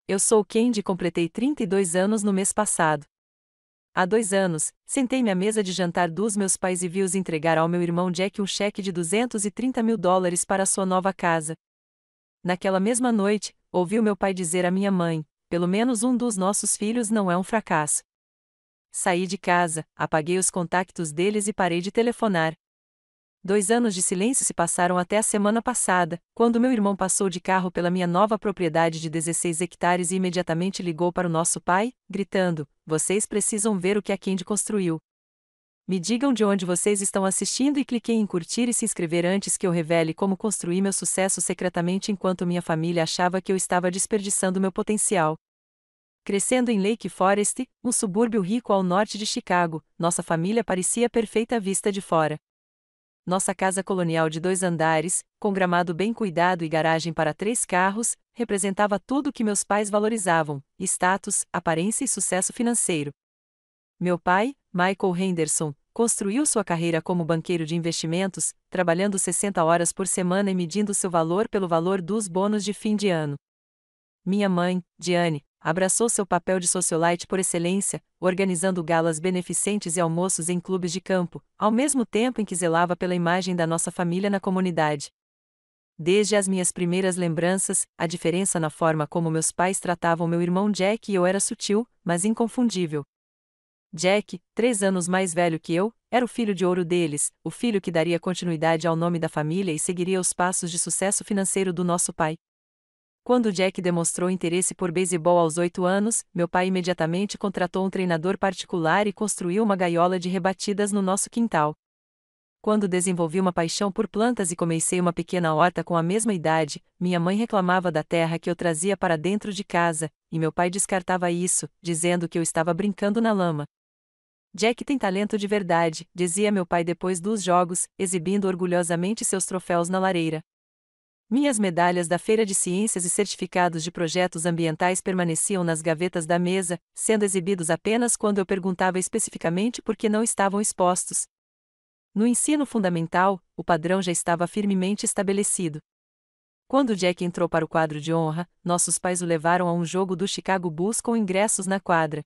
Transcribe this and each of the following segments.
Eu sou Candy e completei 32 anos no mês passado. Há 2 anos, sentei-me à mesa de jantar dos meus pais e vi-os entregar ao meu irmão Jack um cheque de $230.000 para sua nova casa. Naquela mesma noite, ouvi o meu pai dizer à minha mãe: pelo menos um dos nossos filhos não é um fracasso. Saí de casa, apaguei os contactos deles e parei de telefonar. 2 anos de silêncio se passaram até a semana passada, quando meu irmão passou de carro pela minha nova propriedade de 16 hectares e imediatamente ligou para o nosso pai, gritando: vocês precisam ver o que a Candy construiu. Me digam de onde vocês estão assistindo e cliquei em curtir e se inscrever antes que eu revele como construí meu sucesso secretamente enquanto minha família achava que eu estava desperdiçando meu potencial. Crescendo em Lake Forest, um subúrbio rico ao norte de Chicago, nossa família parecia perfeita à vista de fora. Nossa casa colonial de 2 andares, com gramado bem cuidado e garagem para 3 carros, representava tudo o que meus pais valorizavam: status, aparência e sucesso financeiro. Meu pai, Michael Henderson, construiu sua carreira como banqueiro de investimentos, trabalhando 60 horas por semana e medindo seu valor pelo valor dos bônus de fim de ano. Minha mãe, Diane, abraçou seu papel de socialite por excelência, organizando galas beneficentes e almoços em clubes de campo, ao mesmo tempo em que zelava pela imagem da nossa família na comunidade. Desde as minhas primeiras lembranças, a diferença na forma como meus pais tratavam meu irmão Jack e eu era sutil, mas inconfundível. Jack, 3 anos mais velho que eu, era o filho de ouro deles, o filho que daria continuidade ao nome da família e seguiria os passos de sucesso financeiro do nosso pai. Quando Jack demonstrou interesse por beisebol aos 8 anos, meu pai imediatamente contratou um treinador particular e construiu uma gaiola de rebatidas no nosso quintal. Quando desenvolvi uma paixão por plantas e comecei uma pequena horta com a mesma idade, minha mãe reclamava da terra que eu trazia para dentro de casa, e meu pai descartava isso, dizendo que eu estava brincando na lama. Jack tem talento de verdade, dizia meu pai depois dos jogos, exibindo orgulhosamente seus troféus na lareira. Minhas medalhas da Feira de Ciências e certificados de projetos ambientais permaneciam nas gavetas da mesa, sendo exibidos apenas quando eu perguntava especificamente por que não estavam expostos. No ensino fundamental, o padrão já estava firmemente estabelecido. Quando Jack entrou para o quadro de honra, nossos pais o levaram a um jogo do Chicago Bulls com ingressos na quadra.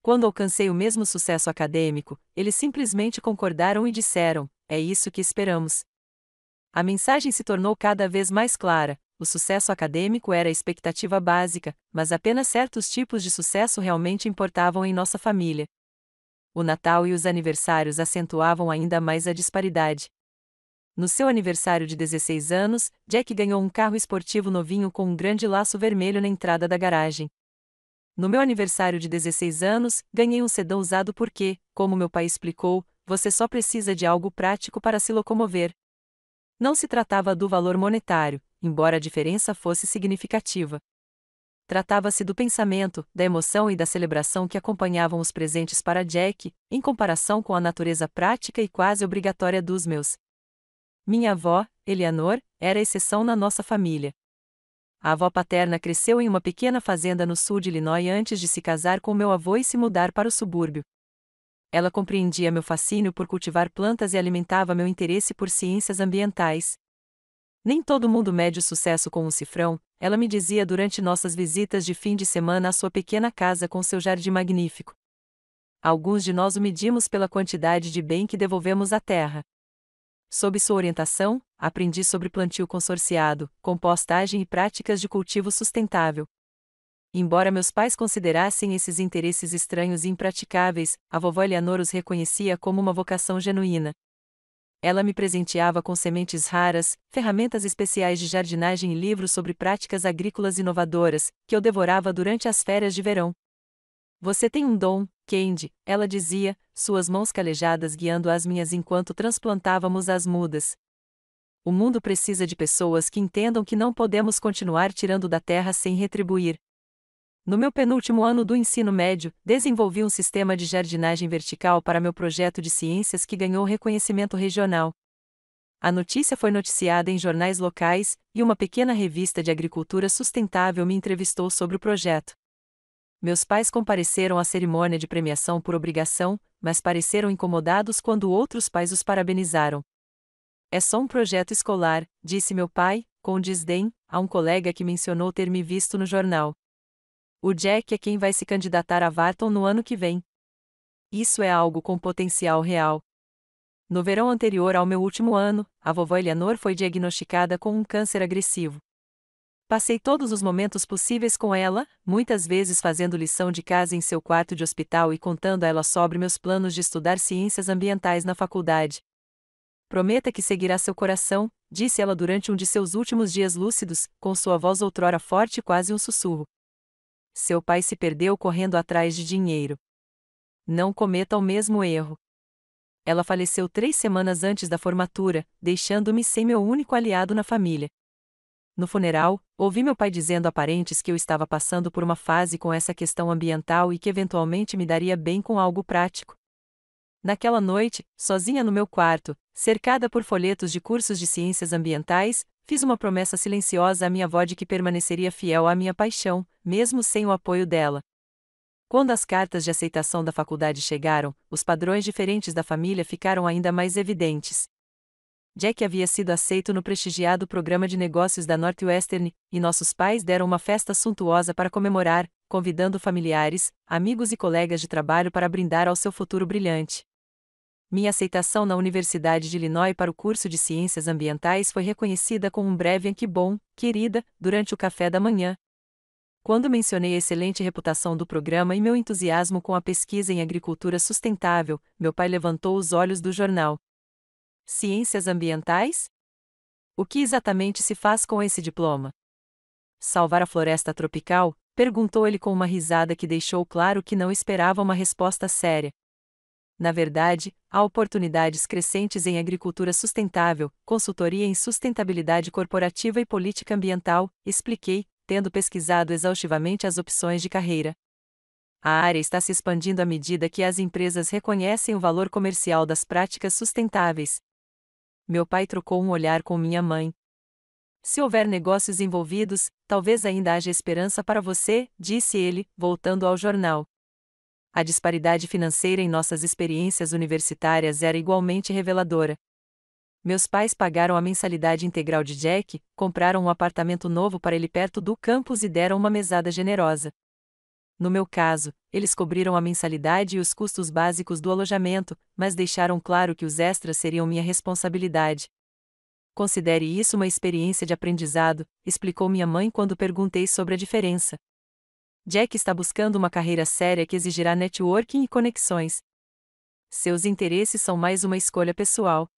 Quando alcancei o mesmo sucesso acadêmico, eles simplesmente concordaram e disseram: é isso que esperamos. A mensagem se tornou cada vez mais clara: o sucesso acadêmico era a expectativa básica, mas apenas certos tipos de sucesso realmente importavam em nossa família. O Natal e os aniversários acentuavam ainda mais a disparidade. No seu aniversário de 16 anos, Jack ganhou um carro esportivo novinho com um grande laço vermelho na entrada da garagem. No meu aniversário de 16 anos, ganhei um sedã usado porque, como meu pai explicou, você só precisa de algo prático para se locomover. Não se tratava do valor monetário, embora a diferença fosse significativa. Tratava-se do pensamento, da emoção e da celebração que acompanhavam os presentes para Jack, em comparação com a natureza prática e quase obrigatória dos meus. Minha avó, Eleanor, era a exceção na nossa família. A avó paterna cresceu em uma pequena fazenda no sul de Illinois antes de se casar com meu avô e se mudar para o subúrbio. Ela compreendia meu fascínio por cultivar plantas e alimentava meu interesse por ciências ambientais. Nem todo mundo mede o sucesso com um cifrão, ela me dizia durante nossas visitas de fim de semana à sua pequena casa com seu jardim magnífico. Alguns de nós o medimos pela quantidade de bem que devolvemos à terra. Sob sua orientação, aprendi sobre plantio consorciado, compostagem e práticas de cultivo sustentável. Embora meus pais considerassem esses interesses estranhos e impraticáveis, a vovó Eleanor os reconhecia como uma vocação genuína. Ela me presenteava com sementes raras, ferramentas especiais de jardinagem e livros sobre práticas agrícolas inovadoras, que eu devorava durante as férias de verão. Você tem um dom, Candy, ela dizia, suas mãos calejadas guiando as minhas enquanto transplantávamos as mudas. O mundo precisa de pessoas que entendam que não podemos continuar tirando da terra sem retribuir. No meu penúltimo ano do ensino médio, desenvolvi um sistema de jardinagem vertical para meu projeto de ciências que ganhou reconhecimento regional. A notícia foi noticiada em jornais locais, e uma pequena revista de agricultura sustentável me entrevistou sobre o projeto. Meus pais compareceram à cerimônia de premiação por obrigação, mas pareceram incomodados quando outros pais os parabenizaram. É só um projeto escolar, disse meu pai, com desdém, a um colega que mencionou ter me visto no jornal. O Jack é quem vai se candidatar a Wharton no ano que vem. Isso é algo com potencial real. No verão anterior ao meu último ano, a vovó Eleanor foi diagnosticada com um câncer agressivo. Passei todos os momentos possíveis com ela, muitas vezes fazendo lição de casa em seu quarto de hospital e contando a ela sobre meus planos de estudar ciências ambientais na faculdade. Prometa que seguirá seu coração, disse ela durante um de seus últimos dias lúcidos, com sua voz outrora forte e quase um sussurro. Seu pai se perdeu correndo atrás de dinheiro. Não cometa o mesmo erro. Ela faleceu 3 semanas antes da formatura, deixando-me sem meu único aliado na família. No funeral, ouvi meu pai dizendo a parentes que eu estava passando por uma fase com essa questão ambiental e que eventualmente me daria bem com algo prático. Naquela noite, sozinha no meu quarto, cercada por folhetos de cursos de ciências ambientais, fiz uma promessa silenciosa à minha avó de que permaneceria fiel à minha paixão, mesmo sem o apoio dela. Quando as cartas de aceitação da faculdade chegaram, os padrões diferentes da família ficaram ainda mais evidentes. Jack havia sido aceito no prestigiado programa de negócios da Northwestern, e nossos pais deram uma festa suntuosa para comemorar, convidando familiares, amigos e colegas de trabalho para brindar ao seu futuro brilhante. Minha aceitação na Universidade de Illinois para o curso de Ciências Ambientais foi reconhecida com um breve "que bom, querida", durante o café da manhã. Quando mencionei a excelente reputação do programa e meu entusiasmo com a pesquisa em agricultura sustentável, meu pai levantou os olhos do jornal. Ciências ambientais? O que exatamente se faz com esse diploma? Salvar a floresta tropical? Perguntou ele com uma risada que deixou claro que não esperava uma resposta séria. Na verdade, há oportunidades crescentes em agricultura sustentável, consultoria em sustentabilidade corporativa e política ambiental, expliquei, tendo pesquisado exaustivamente as opções de carreira. A área está se expandindo à medida que as empresas reconhecem o valor comercial das práticas sustentáveis. Meu pai trocou um olhar com minha mãe. Se houver negócios envolvidos, talvez ainda haja esperança para você, disse ele, voltando ao jornal. A disparidade financeira em nossas experiências universitárias era igualmente reveladora. Meus pais pagaram a mensalidade integral de Jack, compraram um apartamento novo para ele perto do campus e deram uma mesada generosa. No meu caso, eles cobriram a mensalidade e os custos básicos do alojamento, mas deixaram claro que os extras seriam minha responsabilidade. Considere isso uma experiência de aprendizado, explicou minha mãe quando perguntei sobre a diferença. Jack está buscando uma carreira séria que exigirá networking e conexões. Seus interesses são mais uma escolha pessoal.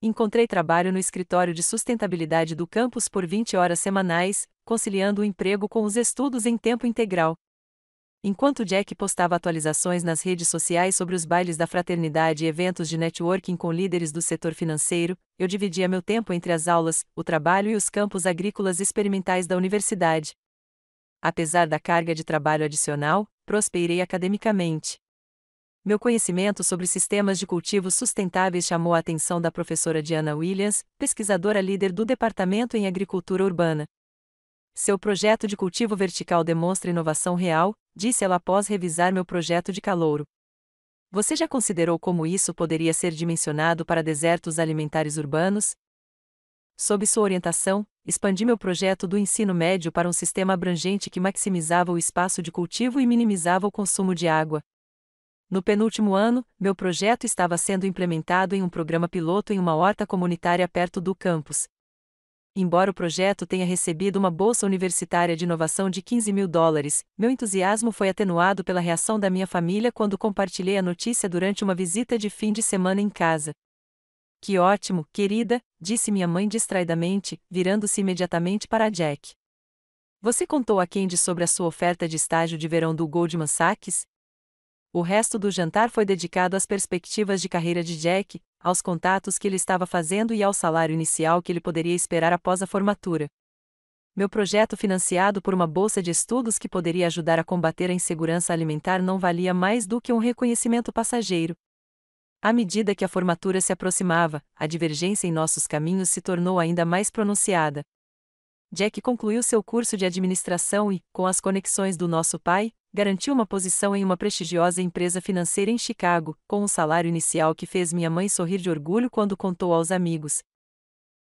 Encontrei trabalho no escritório de sustentabilidade do campus por 20 horas semanais, conciliando o emprego com os estudos em tempo integral. Enquanto Jack postava atualizações nas redes sociais sobre os bailes da fraternidade e eventos de networking com líderes do setor financeiro, eu dividia meu tempo entre as aulas, o trabalho e os campos agrícolas experimentais da universidade. Apesar da carga de trabalho adicional, prosperei academicamente. Meu conhecimento sobre sistemas de cultivos sustentáveis chamou a atenção da professora Diana Williams, pesquisadora líder do Departamento em Agricultura Urbana. Seu projeto de cultivo vertical demonstra inovação real, disse ela após revisar meu projeto de calouro. Você já considerou como isso poderia ser dimensionado para desertos alimentares urbanos? Sob sua orientação, expandi meu projeto do ensino médio para um sistema abrangente que maximizava o espaço de cultivo e minimizava o consumo de água. No penúltimo ano, meu projeto estava sendo implementado em um programa piloto em uma horta comunitária perto do campus. Embora o projeto tenha recebido uma bolsa universitária de inovação de $15.000, meu entusiasmo foi atenuado pela reação da minha família quando compartilhei a notícia durante uma visita de fim de semana em casa. Que ótimo, querida, disse minha mãe distraidamente, virando-se imediatamente para Jack. Você contou a Candy sobre a sua oferta de estágio de verão do Goldman Sachs? O resto do jantar foi dedicado às perspectivas de carreira de Jack, aos contatos que ele estava fazendo e ao salário inicial que ele poderia esperar após a formatura. Meu projeto financiado por uma bolsa de estudos que poderia ajudar a combater a insegurança alimentar não valia mais do que um reconhecimento passageiro. À medida que a formatura se aproximava, a divergência em nossos caminhos se tornou ainda mais pronunciada. Jack concluiu seu curso de administração e, com as conexões do nosso pai, garantiu uma posição em uma prestigiosa empresa financeira em Chicago, com um salário inicial que fez minha mãe sorrir de orgulho quando contou aos amigos.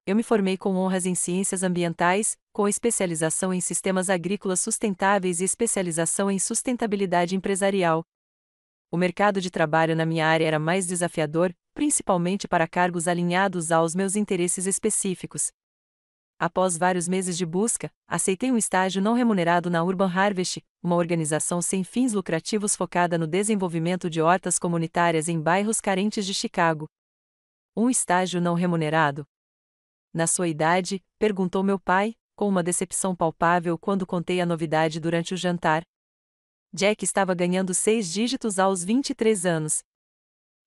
Eu me formei com honras em ciências ambientais, com especialização em sistemas agrícolas sustentáveis e especialização em sustentabilidade empresarial. O mercado de trabalho na minha área era mais desafiador, principalmente para cargos alinhados aos meus interesses específicos. Após vários meses de busca, aceitei um estágio não remunerado na Urban Harvest, uma organização sem fins lucrativos focada no desenvolvimento de hortas comunitárias em bairros carentes de Chicago. Um estágio não remunerado? Na sua idade? Perguntou meu pai, com uma decepção palpável quando contei a novidade durante o jantar. Jack estava ganhando 6 dígitos aos 23 anos.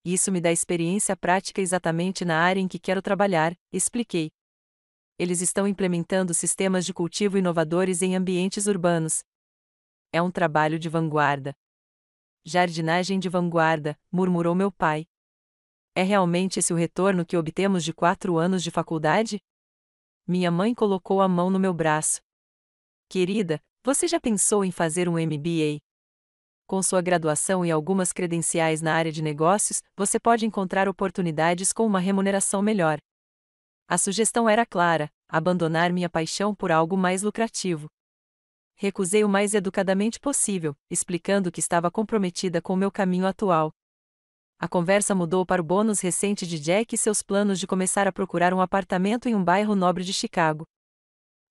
Isso me dá experiência prática exatamente na área em que quero trabalhar, expliquei. Eles estão implementando sistemas de cultivo inovadores em ambientes urbanos. É um trabalho de vanguarda. Jardinagem de vanguarda, murmurou meu pai. É realmente esse o retorno que obtemos de 4 anos de faculdade? Minha mãe colocou a mão no meu braço. Querida, você já pensou em fazer um MBA? Com sua graduação e algumas credenciais na área de negócios, você pode encontrar oportunidades com uma remuneração melhor. A sugestão era clara: abandonar minha paixão por algo mais lucrativo. Recusei o mais educadamente possível, explicando que estava comprometida com meu caminho atual. A conversa mudou para o bônus recente de Jack e seus planos de começar a procurar um apartamento em um bairro nobre de Chicago.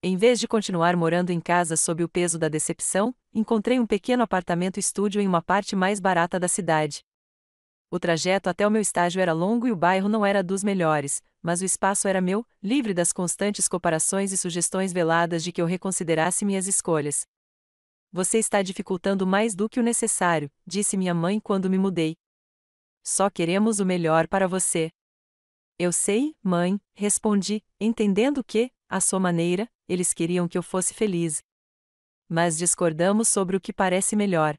Em vez de continuar morando em casa sob o peso da decepção, encontrei um pequeno apartamento-estúdio em uma parte mais barata da cidade. O trajeto até o meu estágio era longo e o bairro não era dos melhores, mas o espaço era meu, livre das constantes comparações e sugestões veladas de que eu reconsiderasse minhas escolhas. Você está dificultando mais do que o necessário, disse minha mãe quando me mudei. Só queremos o melhor para você. Eu sei, mãe, respondi, entendendo que, à sua maneira, eles queriam que eu fosse feliz. Mas discordamos sobre o que parece melhor.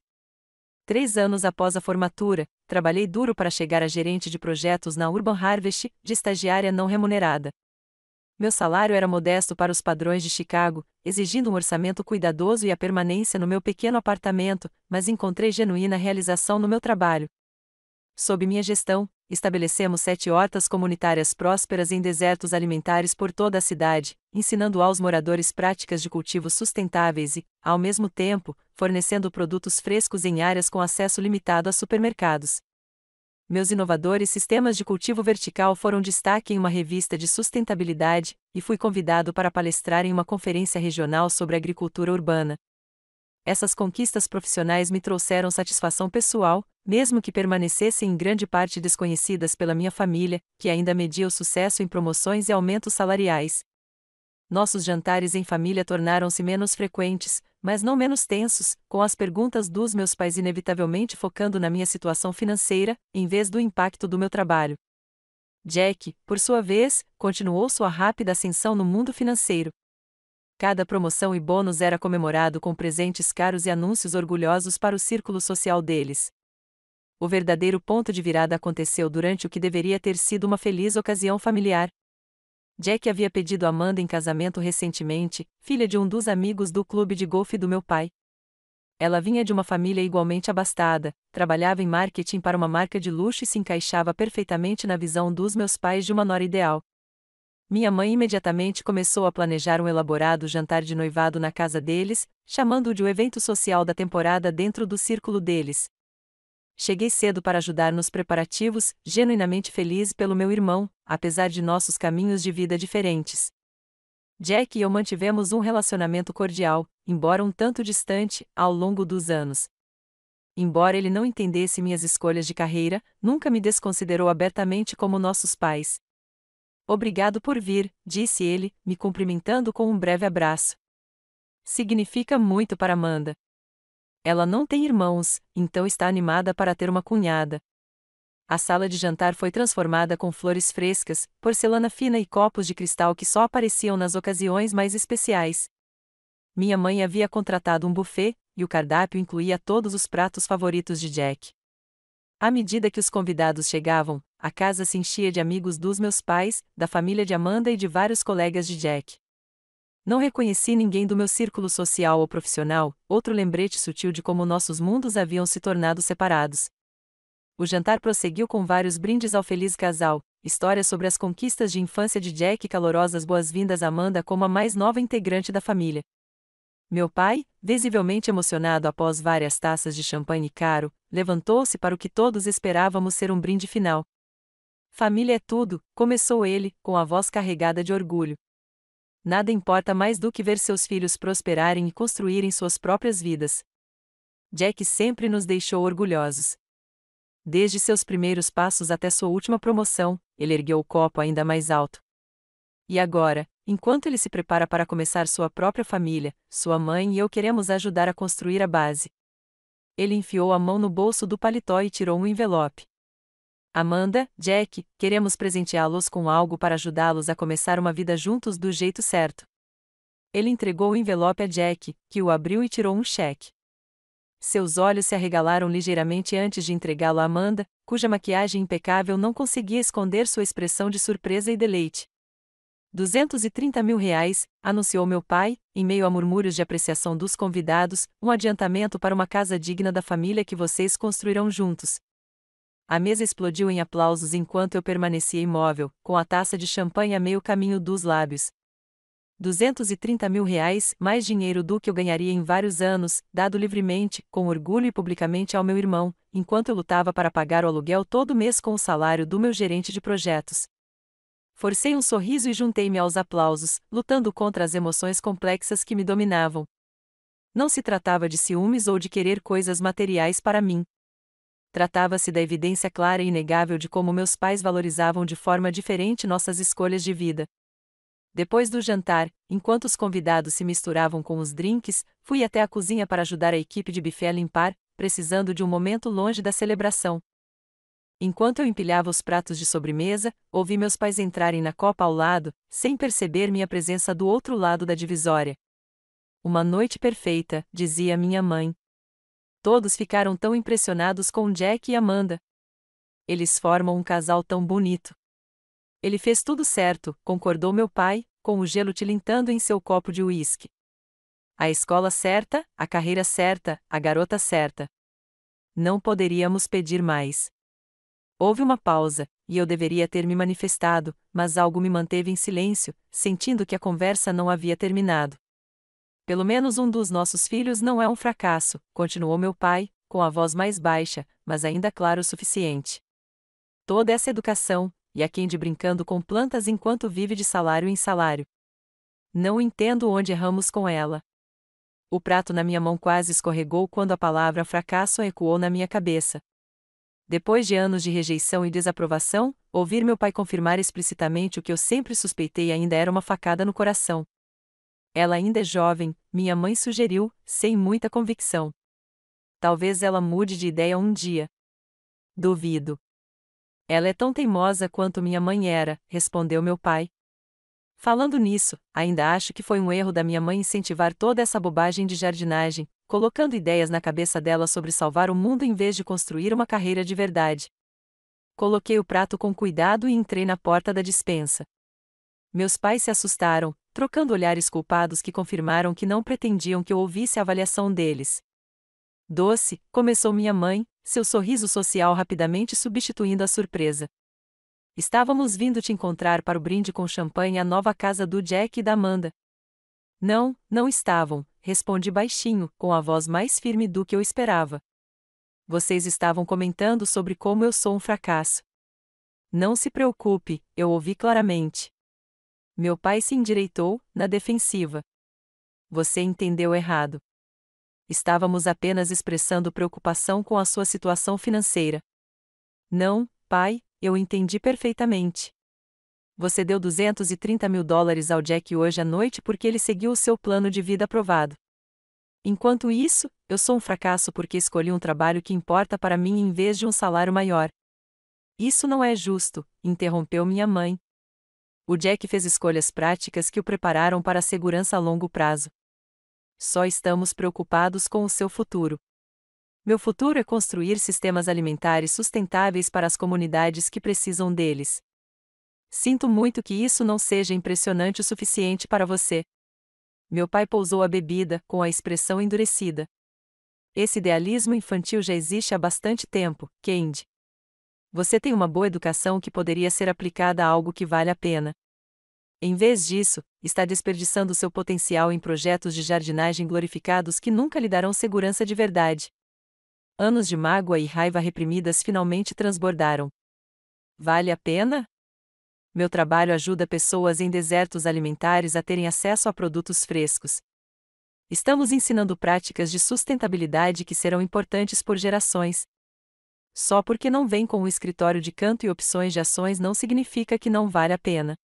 3 anos após a formatura, trabalhei duro para chegar a gerente de projetos na Urban Harvest, de estagiária não remunerada. Meu salário era modesto para os padrões de Chicago, exigindo um orçamento cuidadoso e a permanência no meu pequeno apartamento, mas encontrei genuína realização no meu trabalho. Sob minha gestão, estabelecemos 7 hortas comunitárias prósperas em desertos alimentares por toda a cidade, ensinando aos moradores práticas de cultivos sustentáveis e, ao mesmo tempo, fornecendo produtos frescos em áreas com acesso limitado a supermercados. Meus inovadores sistemas de cultivo vertical foram destaque em uma revista de sustentabilidade, e fui convidado para palestrar em uma conferência regional sobre agricultura urbana. Essas conquistas profissionais me trouxeram satisfação pessoal, mesmo que permanecessem em grande parte desconhecidas pela minha família, que ainda media o sucesso em promoções e aumentos salariais. Nossos jantares em família tornaram-se menos frequentes, mas não menos tensos, com as perguntas dos meus pais inevitavelmente focando na minha situação financeira, em vez do impacto do meu trabalho. Jack, por sua vez, continuou sua rápida ascensão no mundo financeiro. Cada promoção e bônus era comemorado com presentes caros e anúncios orgulhosos para o círculo social deles. O verdadeiro ponto de virada aconteceu durante o que deveria ter sido uma feliz ocasião familiar. Jack havia pedido Amanda em casamento recentemente, filha de um dos amigos do clube de golfe do meu pai. Ela vinha de uma família igualmente abastada, trabalhava em marketing para uma marca de luxo e se encaixava perfeitamente na visão dos meus pais de uma nora ideal. Minha mãe imediatamente começou a planejar um elaborado jantar de noivado na casa deles, chamando-o de o evento social da temporada dentro do círculo deles. Cheguei cedo para ajudar nos preparativos, genuinamente feliz pelo meu irmão, apesar de nossos caminhos de vida diferentes. Jack e eu mantivemos um relacionamento cordial, embora um tanto distante, ao longo dos anos. Embora ele não entendesse minhas escolhas de carreira, nunca me desconsiderou abertamente como nossos pais. Obrigado por vir, disse ele, me cumprimentando com um breve abraço. Significa muito para Amanda. Ela não tem irmãos, então está animada para ter uma cunhada. A sala de jantar foi transformada com flores frescas, porcelana fina e copos de cristal que só apareciam nas ocasiões mais especiais. Minha mãe havia contratado um buffet, e o cardápio incluía todos os pratos favoritos de Jack. À medida que os convidados chegavam, a casa se enchia de amigos dos meus pais, da família de Amanda e de vários colegas de Jack. Não reconheci ninguém do meu círculo social ou profissional, outro lembrete sutil de como nossos mundos haviam se tornado separados. O jantar prosseguiu com vários brindes ao feliz casal, História sobre as conquistas de infância de Jack. Calorosas boas-vindas a Amanda como a mais nova integrante da família. Meu pai, visivelmente emocionado após várias taças de champanhe caro, levantou-se para o que todos esperávamos ser um brinde final. Família é tudo, começou ele, com a voz carregada de orgulho. Nada importa mais do que ver seus filhos prosperarem e construírem suas próprias vidas. Jack sempre nos deixou orgulhosos. Desde seus primeiros passos até sua última promoção, ele ergueu o copo ainda mais alto. E agora, enquanto ele se prepara para começar sua própria família, sua mãe e eu queremos ajudar a construir a base. Ele enfiou a mão no bolso do paletó e tirou um envelope. Amanda, Jack, queremos presenteá-los com algo para ajudá-los a começar uma vida juntos do jeito certo. Ele entregou o envelope a Jack, que o abriu e tirou um cheque. Seus olhos se arregalaram ligeiramente antes de entregá-lo a Amanda, cuja maquiagem impecável não conseguia esconder sua expressão de surpresa e deleite. R$ 230 mil, anunciou meu pai, em meio a murmúrios de apreciação dos convidados, um adiantamento para uma casa digna da família que vocês construirão juntos. A mesa explodiu em aplausos enquanto eu permanecia imóvel, com a taça de champanhe a meio caminho dos lábios. R$ 230 mil, mais dinheiro do que eu ganharia em vários anos, dado livremente, com orgulho e publicamente ao meu irmão, enquanto eu lutava para pagar o aluguel todo mês com o salário do meu gerente de projetos. Forcei um sorriso e juntei-me aos aplausos, lutando contra as emoções complexas que me dominavam. Não se tratava de ciúmes ou de querer coisas materiais para mim. Tratava-se da evidência clara e inegável de como meus pais valorizavam de forma diferente nossas escolhas de vida. Depois do jantar, enquanto os convidados se misturavam com os drinks, fui até a cozinha para ajudar a equipe de buffet a limpar, precisando de um momento longe da celebração. Enquanto eu empilhava os pratos de sobremesa, ouvi meus pais entrarem na copa ao lado, sem perceber minha presença do outro lado da divisória. Uma noite perfeita, dizia minha mãe. Todos ficaram tão impressionados com Jack e Amanda. Eles formam um casal tão bonito. Ele fez tudo certo, concordou meu pai, com o gelo tilintando em seu copo de uísque. A escola certa, a carreira certa, a garota certa. Não poderíamos pedir mais. Houve uma pausa, e eu deveria ter me manifestado, mas algo me manteve em silêncio, sentindo que a conversa não havia terminado. Pelo menos um dos nossos filhos não é um fracasso, continuou meu pai, com a voz mais baixa, mas ainda claro o suficiente. Toda essa educação, e a quem de brincando com plantas enquanto vive de salário em salário. Não entendo onde erramos com ela. O prato na minha mão quase escorregou quando a palavra fracasso ecoou na minha cabeça. Depois de anos de rejeição e desaprovação, ouvir meu pai confirmar explicitamente o que eu sempre suspeitei ainda era uma facada no coração. Ela ainda é jovem, minha mãe sugeriu, sem muita convicção. Talvez ela mude de ideia um dia. Duvido. Ela é tão teimosa quanto minha mãe era, respondeu meu pai. Falando nisso, ainda acho que foi um erro da minha mãe incentivar toda essa bobagem de jardinagem, colocando ideias na cabeça dela sobre salvar o mundo em vez de construir uma carreira de verdade. Coloquei o prato com cuidado e entrei na porta da despensa. Meus pais se assustaram, trocando olhares culpados que confirmaram que não pretendiam que eu ouvisse a avaliação deles. Doce, começou minha mãe, seu sorriso social rapidamente substituindo a surpresa. Estávamos vindo te encontrar para o brinde com champanhe à nova casa do Jack e da Amanda. Não, não estavam, respondi baixinho, com a voz mais firme do que eu esperava. Vocês estavam comentando sobre como eu sou um fracasso. Não se preocupe, eu ouvi claramente. Meu pai se endireitou, na defensiva. Você entendeu errado. Estávamos apenas expressando preocupação com a sua situação financeira. Não, pai, eu entendi perfeitamente. Você deu $230 mil ao Jack hoje à noite porque ele seguiu o seu plano de vida aprovado. Enquanto isso, eu sou um fracasso porque escolhi um trabalho que importa para mim em vez de um salário maior. Isso não é justo, interrompeu minha mãe. O Jack fez escolhas práticas que o prepararam para a segurança a longo prazo. Só estamos preocupados com o seu futuro. Meu futuro é construir sistemas alimentares sustentáveis para as comunidades que precisam deles. Sinto muito que isso não seja impressionante o suficiente para você. Meu pai pousou a bebida, com a expressão endurecida. Esse idealismo infantil já existe há bastante tempo, Candy. Você tem uma boa educação que poderia ser aplicada a algo que vale a pena. Em vez disso, está desperdiçando seu potencial em projetos de jardinagem glorificados que nunca lhe darão segurança de verdade. Anos de mágoa e raiva reprimidas finalmente transbordaram. Vale a pena? Meu trabalho ajuda pessoas em desertos alimentares a terem acesso a produtos frescos. Estamos ensinando práticas de sustentabilidade que serão importantes por gerações. Só porque não vem com um escritório de canto e opções de ações não significa que não vale a pena.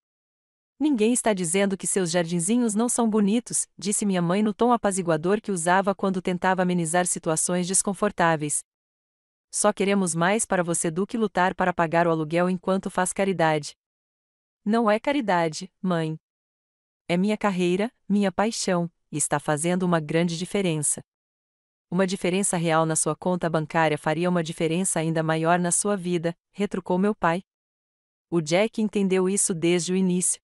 Ninguém está dizendo que seus jardinzinhos não são bonitos, disse minha mãe no tom apaziguador que usava quando tentava amenizar situações desconfortáveis. Só queremos mais para você do que lutar para pagar o aluguel enquanto faz caridade. Não é caridade, mãe. É minha carreira, minha paixão, e está fazendo uma grande diferença. Uma diferença real na sua conta bancária faria uma diferença ainda maior na sua vida, retrucou meu pai. O Jack entendeu isso desde o início.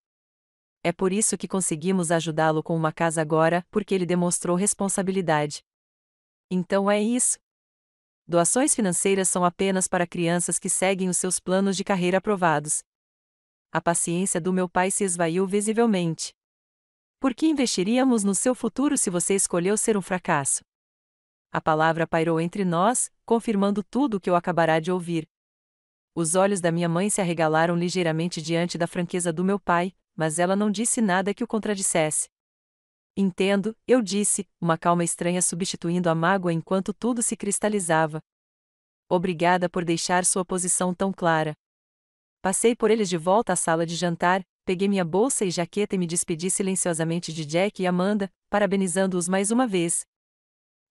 É por isso que conseguimos ajudá-lo com uma casa agora, porque ele demonstrou responsabilidade. Então é isso. Doações financeiras são apenas para crianças que seguem os seus planos de carreira aprovados. A paciência do meu pai se esvaiu visivelmente. Por que investiríamos no seu futuro se você escolheu ser um fracasso? A palavra pairou entre nós, confirmando tudo o que eu acabará de ouvir. Os olhos da minha mãe se arregalaram ligeiramente diante da franqueza do meu pai, mas ela não disse nada que o contradissesse. Entendo, eu disse, uma calma estranha substituindo a mágoa enquanto tudo se cristalizava. Obrigada por deixar sua posição tão clara. Passei por eles de volta à sala de jantar, peguei minha bolsa e jaqueta e me despedi silenciosamente de Jack e Amanda, parabenizando-os mais uma vez.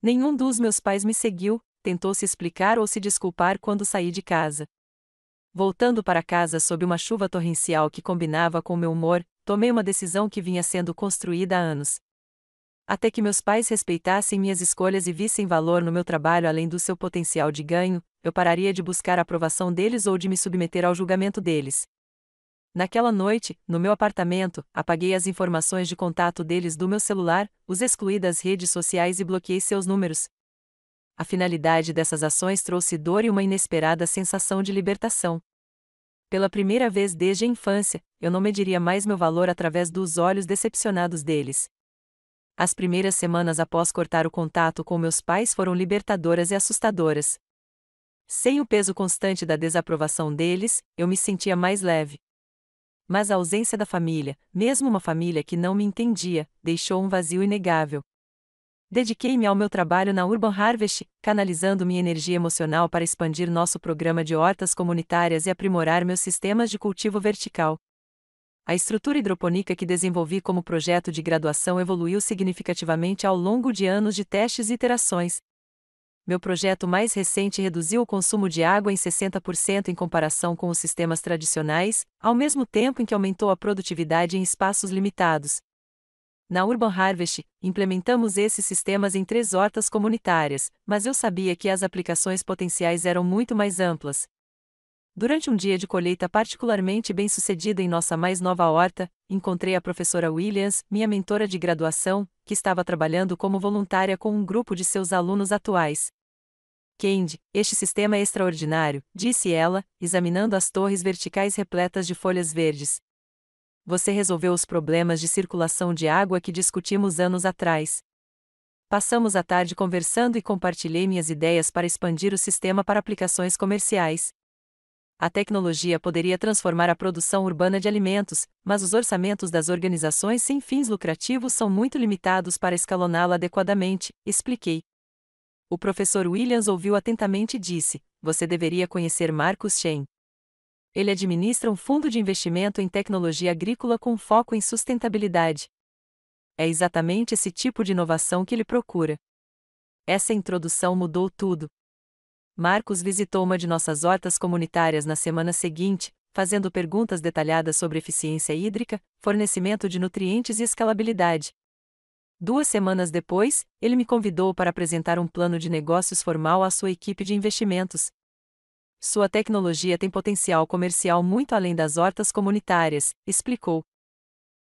Nenhum dos meus pais me seguiu, tentou se explicar ou se desculpar quando saí de casa. Voltando para casa sob uma chuva torrencial que combinava com meu humor, tomei uma decisão que vinha sendo construída há anos. Até que meus pais respeitassem minhas escolhas e vissem valor no meu trabalho além do seu potencial de ganho, eu pararia de buscar a aprovação deles ou de me submeter ao julgamento deles. Naquela noite, no meu apartamento, apaguei as informações de contato deles do meu celular, os excluí das redes sociais e bloqueei seus números. A finalidade dessas ações trouxe dor e uma inesperada sensação de libertação. Pela primeira vez desde a infância, eu não mediria mais meu valor através dos olhos decepcionados deles. As primeiras semanas após cortar o contato com meus pais foram libertadoras e assustadoras. Sem o peso constante da desaprovação deles, eu me sentia mais leve. Mas a ausência da família, mesmo uma família que não me entendia, deixou um vazio inegável. Dediquei-me ao meu trabalho na Urban Harvest, canalizando minha energia emocional para expandir nosso programa de hortas comunitárias e aprimorar meus sistemas de cultivo vertical. A estrutura hidropônica que desenvolvi como projeto de graduação evoluiu significativamente ao longo de anos de testes e iterações. Meu projeto mais recente reduziu o consumo de água em 60% em comparação com os sistemas tradicionais, ao mesmo tempo em que aumentou a produtividade em espaços limitados. Na Urban Harvest, implementamos esses sistemas em 3 hortas comunitárias, mas eu sabia que as aplicações potenciais eram muito mais amplas. Durante um dia de colheita particularmente bem-sucedido em nossa mais nova horta, encontrei a professora Williams, minha mentora de graduação, que estava trabalhando como voluntária com um grupo de seus alunos atuais. Candy, este sistema é extraordinário, disse ela, examinando as torres verticais repletas de folhas verdes. Você resolveu os problemas de circulação de água que discutimos anos atrás. Passamos a tarde conversando e compartilhei minhas ideias para expandir o sistema para aplicações comerciais. A tecnologia poderia transformar a produção urbana de alimentos, mas os orçamentos das organizações sem fins lucrativos são muito limitados para escaloná-la adequadamente, expliquei. O professor Williams ouviu atentamente e disse: Você deveria conhecer Marcus Chen. Ele administra um fundo de investimento em tecnologia agrícola com foco em sustentabilidade. É exatamente esse tipo de inovação que ele procura. Essa introdução mudou tudo. Marcos visitou uma de nossas hortas comunitárias na semana seguinte, fazendo perguntas detalhadas sobre eficiência hídrica, fornecimento de nutrientes e escalabilidade. 2 semanas depois, ele me convidou para apresentar um plano de negócios formal à sua equipe de investimentos. Sua tecnologia tem potencial comercial muito além das hortas comunitárias, explicou.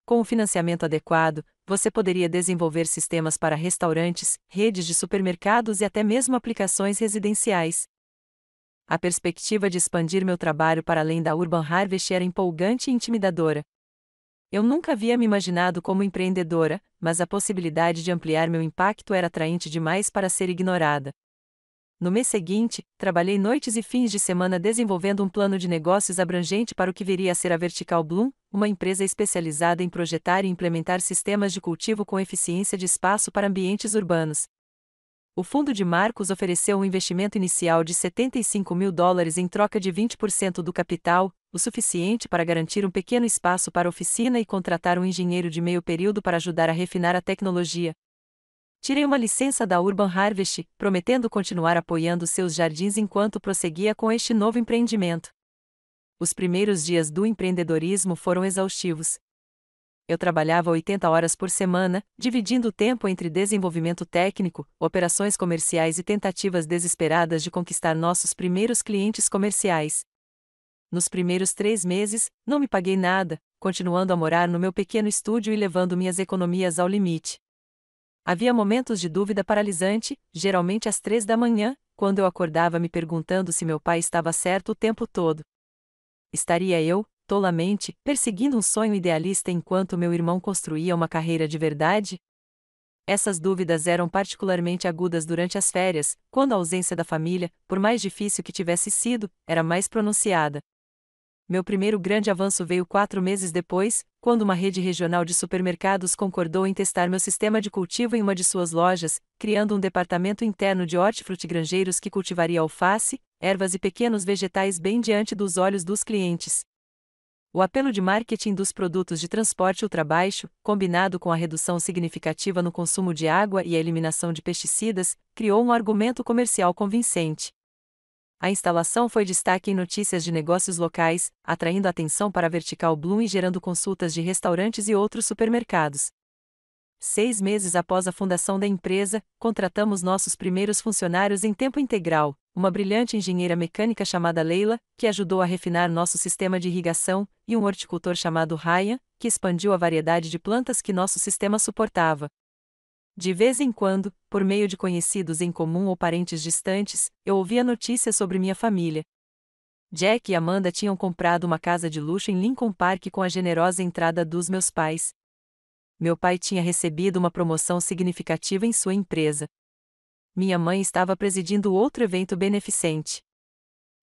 Com o financiamento adequado, você poderia desenvolver sistemas para restaurantes, redes de supermercados e até mesmo aplicações residenciais. A perspectiva de expandir meu trabalho para além da Urban Harvest era empolgante e intimidadora. Eu nunca havia me imaginado como empreendedora, mas a possibilidade de ampliar meu impacto era atraente demais para ser ignorada. No mês seguinte, trabalhei noites e fins de semana desenvolvendo um plano de negócios abrangente para o que viria a ser a Vertical Bloom, uma empresa especializada em projetar e implementar sistemas de cultivo com eficiência de espaço para ambientes urbanos. O fundo de Marcos ofereceu um investimento inicial de $75 mil em troca de 20% do capital, o suficiente para garantir um pequeno espaço para oficina e contratar um engenheiro de meio período para ajudar a refinar a tecnologia. Tirei uma licença da Urban Harvest, prometendo continuar apoiando seus jardins enquanto prosseguia com este novo empreendimento. Os primeiros dias do empreendedorismo foram exaustivos. Eu trabalhava 80 horas por semana, dividindo o tempo entre desenvolvimento técnico, operações comerciais e tentativas desesperadas de conquistar nossos primeiros clientes comerciais. Nos primeiros 3 meses, não me paguei nada, continuando a morar no meu pequeno estúdio e levando minhas economias ao limite. Havia momentos de dúvida paralisante, geralmente às 3 da manhã, quando eu acordava me perguntando se meu pai estava certo o tempo todo. Estaria eu, tolamente, perseguindo um sonho idealista enquanto meu irmão construía uma carreira de verdade? Essas dúvidas eram particularmente agudas durante as férias, quando a ausência da família, por mais difícil que tivesse sido, era mais pronunciada. Meu primeiro grande avanço veio 4 meses depois, quando uma rede regional de supermercados concordou em testar meu sistema de cultivo em uma de suas lojas, criando um departamento interno de hortifrutigranjeiros que cultivaria alface, ervas e pequenos vegetais bem diante dos olhos dos clientes. O apelo de marketing dos produtos de transporte ultrabaixo, combinado com a redução significativa no consumo de água e a eliminação de pesticidas, criou um argumento comercial convincente. A instalação foi destaque em notícias de negócios locais, atraindo atenção para a Vertical Bloom e gerando consultas de restaurantes e outros supermercados. 6 meses após a fundação da empresa, contratamos nossos primeiros funcionários em tempo integral, uma brilhante engenheira mecânica chamada Leila, que ajudou a refinar nosso sistema de irrigação, e um horticultor chamado Ryan, que expandiu a variedade de plantas que nosso sistema suportava. De vez em quando, por meio de conhecidos em comum ou parentes distantes, eu ouvia notícias sobre minha família. Jack e Amanda tinham comprado uma casa de luxo em Lincoln Park com a generosa entrada dos meus pais. Meu pai tinha recebido uma promoção significativa em sua empresa. Minha mãe estava presidindo outro evento beneficente.